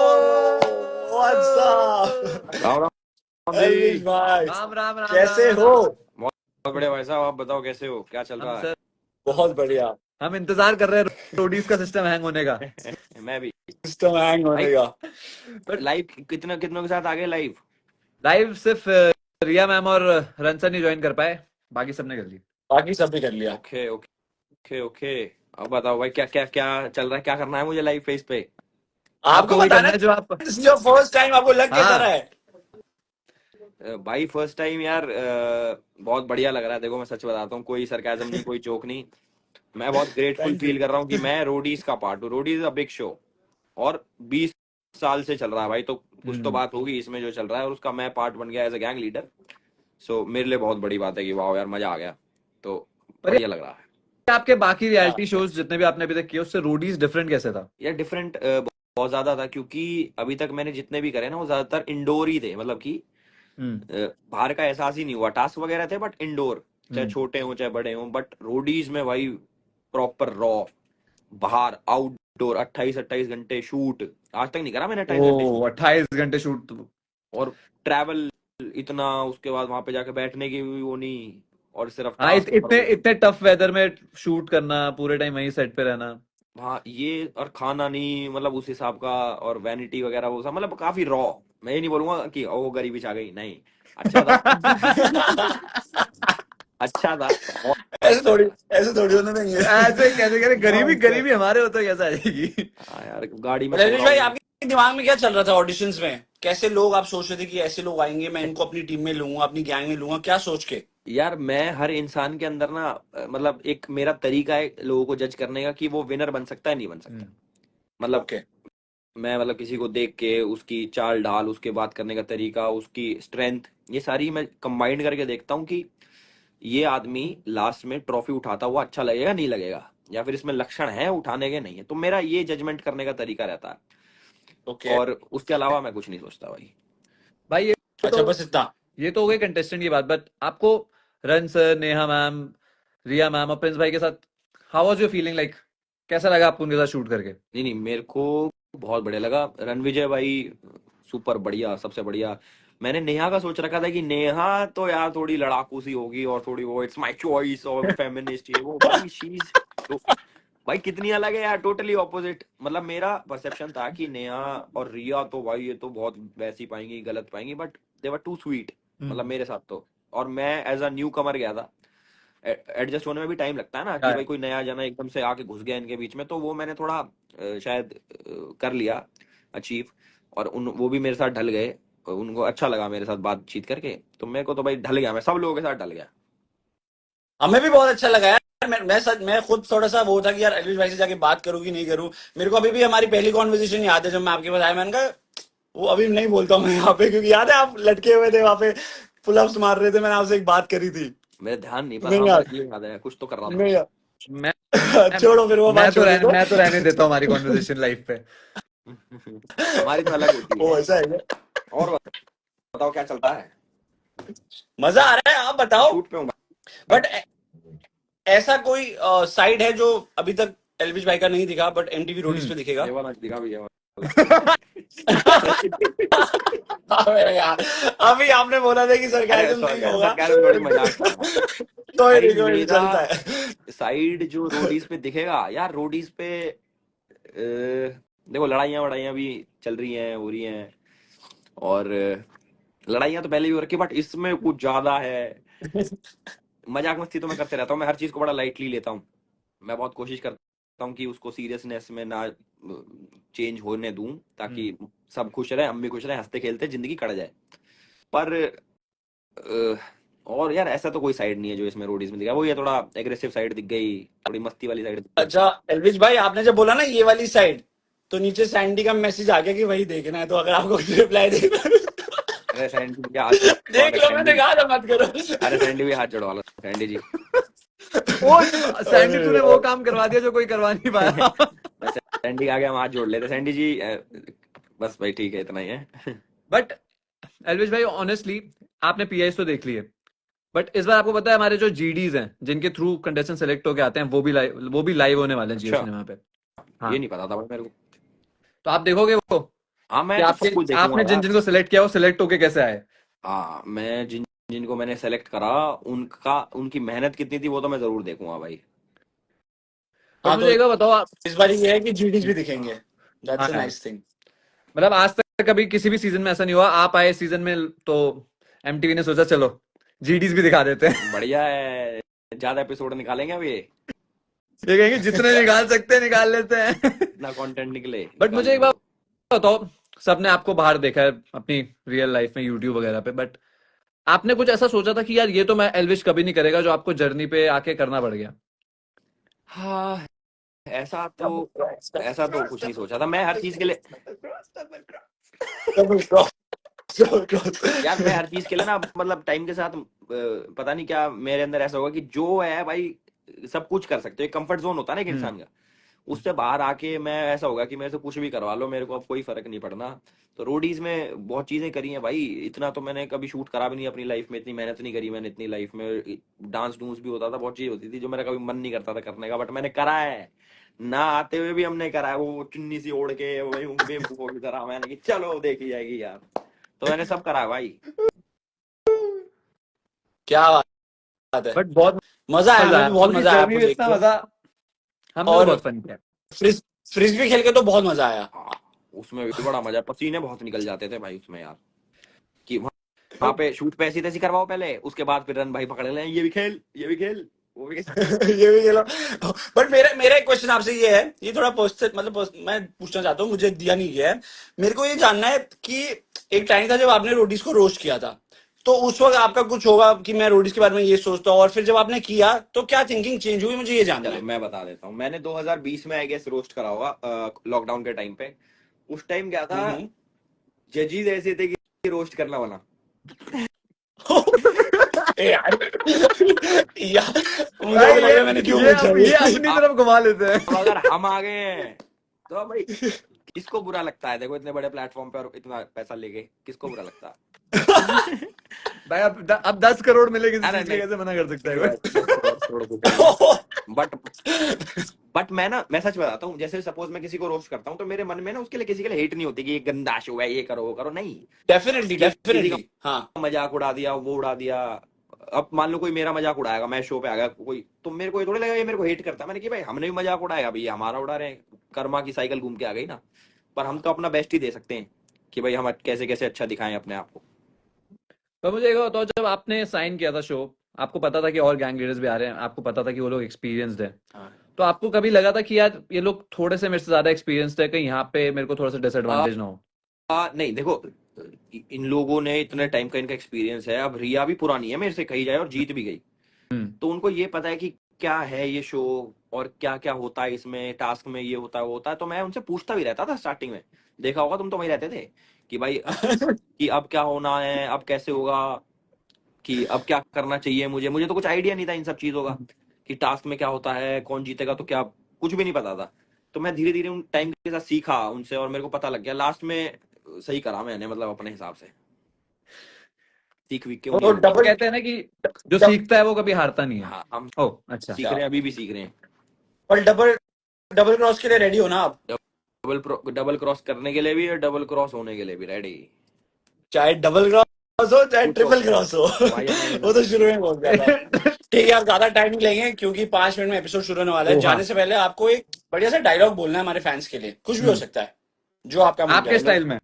व्हाट्सअप राम एलविश जी। भाई, राम राम राम राम कैसे राम हो? राम। बहुत बहुत बढ़िया भाई साहब, आप बताओ कैसे हो, क्या चल हम रहा सर, बहुत बढ़िया। हम इंतजार कर रहे हैं रोडीज का सिस्टम हैंग होने का। है? मैं भी सिस्टम हैंग भाई। होने का। लाइव कितना कितनों के साथ आगे लाइव? लाइव सिर्फ रिया मैम और रनसन नहीं ज्वाइन कर पाए, बाकी सबने कर ली। बाकी सब भी कर लिया। Okay okay okay. अब बताओ भाई, क्या क्या क्या चल रहा है, क्या करना है मुझे लाइव फेस पे? आपको आपको वही बताना करना है जो आप, है योर फर्स्ट टाइम, आपको लग कैसा रहा हाँ है? भाई फर्स्ट टाइम यार, बहुत बढ़िया लग रहा है। देखो मैं सच बताता हूँ, कोई सरकाजम नहीं, कोई जोक नहीं। मैं बहुत ग्रेटफुल थैंक यू। फील कर रहा हूँ कि मैं रोडीज का पार्ट हूँ। रोडीज अ बिग शो, और 20 साल से चल रहा है भाई, तो कुछ तो हम्म। बात होगी इसमें जो चल रहा है, और उसका मैं पार्ट बन गया एज अ गैंग लीडर। सो मेरे लिए बहुत बड़ी बात है कि वाह यार मजा आ गया, तो और ये बढ़िया लग रहा है। आपके बाकी रियलिटी शोज जितने भी आपने अभी तक किए उससे रोडीज डिफरेंट कैसे था? यार डिफरेंट बहुत ज्यादा था, क्योंकि अभी तक मैंने जितने भी करे ना वो ज्यादातर इंडोर ही थे, मतलब कि हम्म बाहर का एहसास ही नहीं हुआ। टास्क वगैरह थे बट इंडोर, चाहे हम्म। छोटे हों चाहे बड़े हों, बट रोडीज में भाई प्रॉपर रॉ, बाहर आउटडोर 28-28 घंटे शूट। आज तक नहीं करा मैंने 28 घंटे ओ शूट। 28 घंटे शूट तो, और ट्रैवल इतना, उसके बाद वहां पे जाके बैठने की भी वो नहीं, और सिर्फ हाँ टास्क इतने करो। इतने टफ वेदर में शूट करना, पूरे टाइम वहीं सेट पे रहना। हाँ ये, और खाना नहीं मतलब उस हिसाब का, और वैनिटी वगैरह वो सब, मतलब काफी रॉ। मैं ये नहीं बोलूंगा कि ओ गरीबी छा गई, नहीं। अच्छा था, अच्छा था, ऐसे मस्त थोड़ी, था। ऐसे थोड़ी होना नहीं ऐसे कैसे कह रहे, है। गरीबी मस्त है। गरीबी हमारे होता कैसे आ जाएगी? हाँ यार, गाड़ी में सो रजनीश रहा भाई, हूँ। आपके दिमाग में क्या चल रहा था ऑडिशंस में? कैसे लोग आप सोच रहे थे कि ऐसे लोग आएंगे, मैं इनको अपनी टीम में लूंगा, अपनी गैंग में लूंगा, क्या सोच के? यार मैं हर इंसान के अंदर ना, मतलब एक मेरा तरीका है लोगों को जज करने का, कि वो विनर बन सकता है नहीं बन सकता। हम्म मतलब ओके। मैं, मतलब किसी को देख के उसकी चाल ढाल, उसके बात करने का तरीका, उसकी स्ट्रेंथ, ये सारी मैं कंबाइंड करके देखता हूँ कि ये आदमी लास्ट में ट्रॉफी उठाता हुआ अच्छा लगेगा नहीं लगेगा, या फिर इसमें लक्षण है उठाने के नहीं है। तो मेरा ये जजमेंट करने का तरीका रहता है, ओके। और उसके अलावा मैं कुछ नहीं सोचता भाई। भाई अच्छा, बस इतना। ये तो हो गई कंटेस्टेंट की बात, बट आपको रन सर, नेहा मैम, रिया मैम और प्रिंस भाई के साथ how was your feeling like, कैसा लगा आपको उनके साथ शूट करके? नहीं नहीं, मेरे को बहुत बढ़िया लगा। रणविजय भाई सुपर बढ़िया, सबसे बढ़िया। मैंने नेहा का सोच रखा था कि नेहा तो यार थोड़ी लड़ाकू सी होगी, और थोड़ी वो इट्स माय चॉइस और फेमिनिस्ट ये वो, भाई शीज तो भाई कितनी अलग है यार, टोटली ऑपोजिट। मतलब मेरा परसेप्शन था कि नेहा और रिया तो भाई ये तो बहुत वैसी पाएंगी, गलत पाएंगी, but they were too sweet, मतलब हम्म मेरे साथ तो। और मैं एज अ न्यू कमर गया था, एडजस्ट होने में भी टाइम लगता है ना, कि क्या भाई कोई नया जना एकदम से आके घुस गया इनके बीच में, तो वो मैंने थोड़ा शायद कर लिया अचीव, और उन वो भी मेरे साथ ढल गए, उनको अच्छा लगा मेरे साथ बातचीत करके, तो मेरे को तो भाई ढल गया, मैं सब लोगों के साथ ढल गया। हमें भी बहुत अच्छा लगा यार। मैं खुद थोड़ा सा वो था कि यार एलविश भाई से जाके बात करूँ कि नहीं करूँ। मेरे को अभी भी हमारी पहली कॉन्वर्सेशन याद है, जब मैं आपके पास आया, मैंने कहा वो अभी नहीं बोलता हूँ मैं यहाँ पे, क्योंकि याद है आप लटके हुए थे वहां पे, पुलअप्स मार रहे थे, मैंने आपसे एक बात करी थी। मेरे ध्यान नहीं, पर नहीं हाँ यार, ये याद है कुछ तो कर रहा था। नहीं यार। मैं छोड़ो, फिर वो बात छोड़ने दो। मैं तो रहने देता हूँ हमारी कॉन्वर्सेशन लाइफ पे। हमारी तो अलग होती है। ओ ऐसा है क्या? और बताओ क्या चलता है? मजा आ रहा है, आप बताओ। शूट पे हूँ भाई। बट ऐसा कोई साइड है जो अभी तक एलविश भाई का नहीं दिखा, बट एमटीवी रोडीज हम्म पे दिखेगा? ये वाला दिखा भी, ये वाला। अबे यार, अभी आपने बोला था कि अरे सरकाजम नहीं होगा। सरकार थोड़ी, मजाक कर रहा हूँ भाई। कोई नहीं, मेरा चलता है। साइड जो रोडीज पे दिखेगा यार, रोडीज पे देखो लड़ाइयाँ वड़ाइयाँ भी चल रही हैं, हो रही हैं, और लड़ाइयाँ तो पहले भी हो रखी, बट इसमें कुछ ज्यादा है। मजाक मस्ती तो मैं करते रहता हूँ, मैं हर चीज को बड़ा लाइटली लेता हूँ। मैं बहुत कोशिश करता हूँ कि उसको सीरियसनेस में ना चेंज होने दूं, ताकि सब खुश रहे, हम भी खुश रहे, हंसते खेलते जिंदगी कट जाए। पर और यार ऐसा तो कोई साइड नहीं है जो इसमें रोडीज में दिखा, वो ये थोड़ा एग्रेसिव साइड दिख गई, थोड़ी मस्ती वाली साइड दिख गई। अच्छा एल्विश भाई, आपने जब बोला ना ये वाली साइड, तो नीचे सैंडी का मैसेज आ गया कि वही देखना है, तो अगर आपको रिप्लाई देखना है अरे सैंडी भी हाथ चढ़वा देख लो, लो, मैंने सैंडी, कहा था मत करो। अरे सैंडी भी हाथ चढ़वा लो, सैंडी जी। वो सैंडी तूने वो काम करवा दिया जो कोई करवा नहीं पाया। बस सैंडी आगे हम हाथ जोड़ लेते, सैंडी जी बस भाई ठीक है, इतना ही है। बट एल्विश भाई ऑनेस्टली आपने पीआईस तो देख लिए, बट इस बार आपको पता है हमारे जो जीडीज हैं जिनके थ्रू कंटेस्टेंट सेलेक्ट होके आते हैं वो भी लाइव होने वाले हैं जियो अच्छा, सिनेमा पे। हाँ, ये नहीं पता था भाई मेरे को। तो आप देखोगे वो हाँ कि मैं तो सब कुछ आपके आपने देखूंगा जिन यार। जिनको सेलेक्ट किया वो सेलेक्ट होके कैसे आए। हाँ मैं जिनको मैंने सेलेक्ट करा उनकी मेहनत कितनी थी वो तो मैं जरूर देखूंगा भाई। बट हाँ, मुझे एक तो बात बताओ इस बार ये है कि जीडीज भी दिखेंगे, दैट्स हाँ अ यार, नाइस थिंग। मतलब आज तक कभी किसी भी सीजन में ऐसा नहीं हुआ, आप आए सीजन में तो एमटीवी ने सोचा चलो जीडीज भी दिखा देते हैं। बढ़िया है, ज्यादा एपिसोड निकालेंगे अब ये, ये कहेंगे जितने निकाल सकते हैं निकाल लेते हैं। इतना कंटेंट निकले बट मुझे निकालने एक दो। बात बताओ, सबने आपको बाहर देखा है अपनी रियल लाइफ में यूट्यूब वगैरह पे, बट आपने कुछ ऐसा सोचा था कि यार ये तो मैं एल्विश कभी नहीं करेगा जो आपको जर्नी पे आके करना पड़ गया। हाँ ऐसा तो कुछ नहीं सोचा था, मैं हर चीज के लिए यार, मैं हर चीज के लिए ना मतलब टाइम के साथ पता नहीं क्या मेरे अंदर ऐसा होगा कि जो है भाई सब कुछ कर सकते हो, कंफर्ट जोन होता है ना एक इंसान का, उससे बाहर आके मैं ऐसा होगा कि मेरे से कुछ भी करवा लो, मेरे को अब कोई फर्क नहीं पड़ना। तो रोडीज में बहुत चीजें करी हैं भाई, इतना तो मैंने कभी शूट करा भी नहीं अपनी लाइफ में, इतनी मेहनत नहीं करी मैंने इतनी लाइफ में, डांस डूंस भी होता था, बहुत चीज होती थी जो मेरा कभी मन नहीं करता था करने का, बट मैंने करा है, ना आते हुए भी हमने करा है, वो चुन्नी सी ओढ़ के वही बेवकूफों की तरह मैंने कि चलो देखी जाएगी यार, तो मैंने सब करा है भाई। क्या बात है, बट बहुत मजा आया, मजा हमें आया, भी बहुत पूरी मजा आया जर्नी आपको में देख इतना के। मजा, हमने तो और बहुत फन किया। फ्रिज भी खेल के तो बहुत मजा आया। हाँ, उसमें भी बड़ा मजा, पसीने बहुत निकल जाते थे भाई उसमें यार, कि वहां पे शूट पे ऐसी तैसी करवाओ पहले, उसके बाद फिर रन भाई पकड़ लें, ये भी खेल वो भी खेल। ये भी खेलो। बट मेरा मेरा एक क्वेश्चन आपसे ये है, ये थोड़ा पर्सनल, मतलब मैं पूछना चाहता हूँ, मुझे दिया नहीं गया है, मेरे को ये जानना है कि एक टाइम था जब आपने रोडीज को रोस्ट किया था, तो उस वक्त आपका कुछ होगा कि मैं रोडीज के बारे में ये सोचता हूँ, और फिर जब आपने किया तो क्या थिंकिंग चेंज हुई, मुझे ये जानना चलो है। मैं बता देता हूँ, मैंने 2020 में आई गेस रोस्ट करा होगा लॉकडाउन के टाइम पे, उस टाइम क्या था, हम्म। जजीज ऐसे थे कि रोस्ट करना बना। ए यार यार, मुझे भाई तो लग रहा है मैंने क्यों पूछा ये ये। अपनी तरफ घुमा लेते हैं। अब अगर हम आ गए हैं तो भाई किसको बुरा लगता है, देखो इतने बड़े प्लेटफॉर्म पे और इतना पैसा लेके किसको बुरा लगता है। भाई अब 10 करोड़ मिले किसी अरे चीज के, नहीं, कैसे मना कर सकता है बस कोई? मैं सच बताता हूँ, जैसे सपोज मैं किसी को रोस्ट करता हूँ तो मेरे मन में ना उसके लिए किसी के लिए हेट नहीं होती कि ये गंदा शो है, ये करो वो करो, नहीं, डेफिनेटली किसी डेफिनेटली का हाँ। मजाक उड़ा दिया, वो उड़ा दिया, अब मान लो कोई मेरा मजाक उड़ाएगा, मैं शो पे आ गया कोई, तो मेरे को ये थोड़ी लगेगा ये मेरे को हेट करता है, मैंने कि भाई हमने भी मजाक उड़ाया, अभी हमारा उड़ा रहे हैं, कर्मा की साइकिल घूम के आ गई ना, पर हम तो अपना बेस्ट ही दे सकते हैं कि भाई हम कैसे कैसे अच्छा दिखाएं अपने आप को। तो मुझे एक बताओ, जब आपने साइन किया था शो, आपको पता था कि और गैंग लीडर्स भी आ रहे हैं, आपको पता था कि वो लोग एक्सपीरियंस्ड है, हाँ। तो आपको कभी लगा था कि यार ये लोग थोड़े से मेरे से ज्यादा एक्सपीरियंस्ड है, कहीं यहाँ पे मेरे को थोड़ा सा डिसएडवांटेज ना हो? नहीं देखो, इन लोगों ने इतने टाइम का इनका एक्सपीरियंस है, अब रिया भी पुरानी है मेरे से कही जाए और जीत भी गई, तो उनको ये पता है कि क्या है ये शो और क्या क्या होता है इसमें, टास्क में ये होता है वो होता है, तो मैं उनसे पूछता भी रहता था स्टार्टिंग में, देखा होगा तुम तो वहीं रहते थे कि भाई कि अब क्या होना है, अब कैसे होगा, कि अब क्या करना चाहिए, मुझे तो कुछ आइडिया नहीं था इन सब चीजों का कि टास्क में क्या होता है, कौन जीतेगा, तो क्या कुछ भी नहीं पता था, तो मैं धीरे धीरे उन टाइम के साथ सीखा उनसे और मेरे को पता लग गया, लास्ट में सही करा मैंने, मतलब अपने हिसाब से सीख वीख के तो उन्हीं तो कहते हैं ना कि जो सीखता है वो कभी हारता नहीं है। हाँ हम ओह अच्छा। सीख रहे हैं, अभी भी सीख रहे हैं। पर डबल क्रॉस के लिए रेडी हो ना आप, डबल क्रॉस करने के लिए भी और डबल क्रॉस होने के लिए भी रेडी, चाहे डबल क्रॉस हो चाहे कुछ ट्रिपल क्रॉस हो। भाई हमें वो तो शुरू में बोल दिया था। ठीक है, आप ज्यादा टाइम नहीं लेंगे क्योंकि 5 मिनट में एपिसोड शुरू होने वाला है। ओह, हाँ। जाने से पहले आपको एक बढ़िया सा डायलॉग बोलना है हमारे फैंस के लिए, कुछ भी हो सकता है जो आपका मन आपके करे। स्टाइल में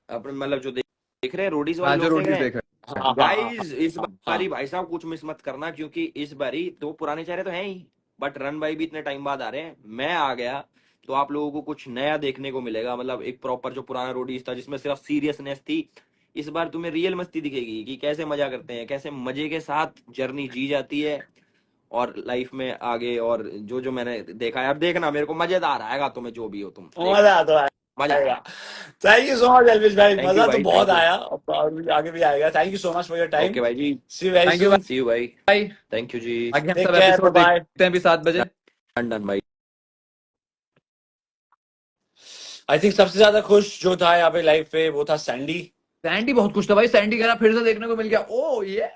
अपने मतलब जो देख रहे हैं रोडीज हाँ, वाले जो लोग देख रोटीज रहे देख रहे हैं। हाँ, गाइस, इस हाँ, बारी भाई साहब कुछ मिस मत करना, क्योंकि इस बारी तो पुराने चेहरे तो हैं ही, बट रन भाई भी इतने टाइम बाद आ रहे हैं, मैं आ गया तो आप लोगों को कुछ नया देखने को मिलेगा, मतलब एक प्रॉपर जो पुराना रोडीज था जिसमें सिर्फ सीरियसनेस थी, इस बार तुम्हें रियल मस्ती दिखेगी कि कैसे मजा करते हैं, कैसे मजे के साथ जर्नी जी जाती है और लाइफ में आगे। और जो जो मैंने देखा है, अब देखना, मेरे को मजेदार आएगा, तुम्हें जो भी हो तुम देखना, मजा तो मजा आएगा। आएगा। Thank you so much Elvish भाई, थैंक यू मजा तो भाई, बहुत थैंक यू। आया और आगे भी आएगा। Thank you so much for your time. Okay भाई जी, see you very thank you soon. See you भाई, भाई। थैंक यू जी। आगे हम टेक सब केयर, एपिसोड बाय। देखते हैं भी 7 बजे। डन डन भाई। आई थिंक सबसे ज्यादा खुश जो था यहाँ पे लाइफ पे वो था सैंडी। सैंडी बहुत खुश था भाई, सैंडी कह रहा फिर से देखने को मिल गया, ओ ये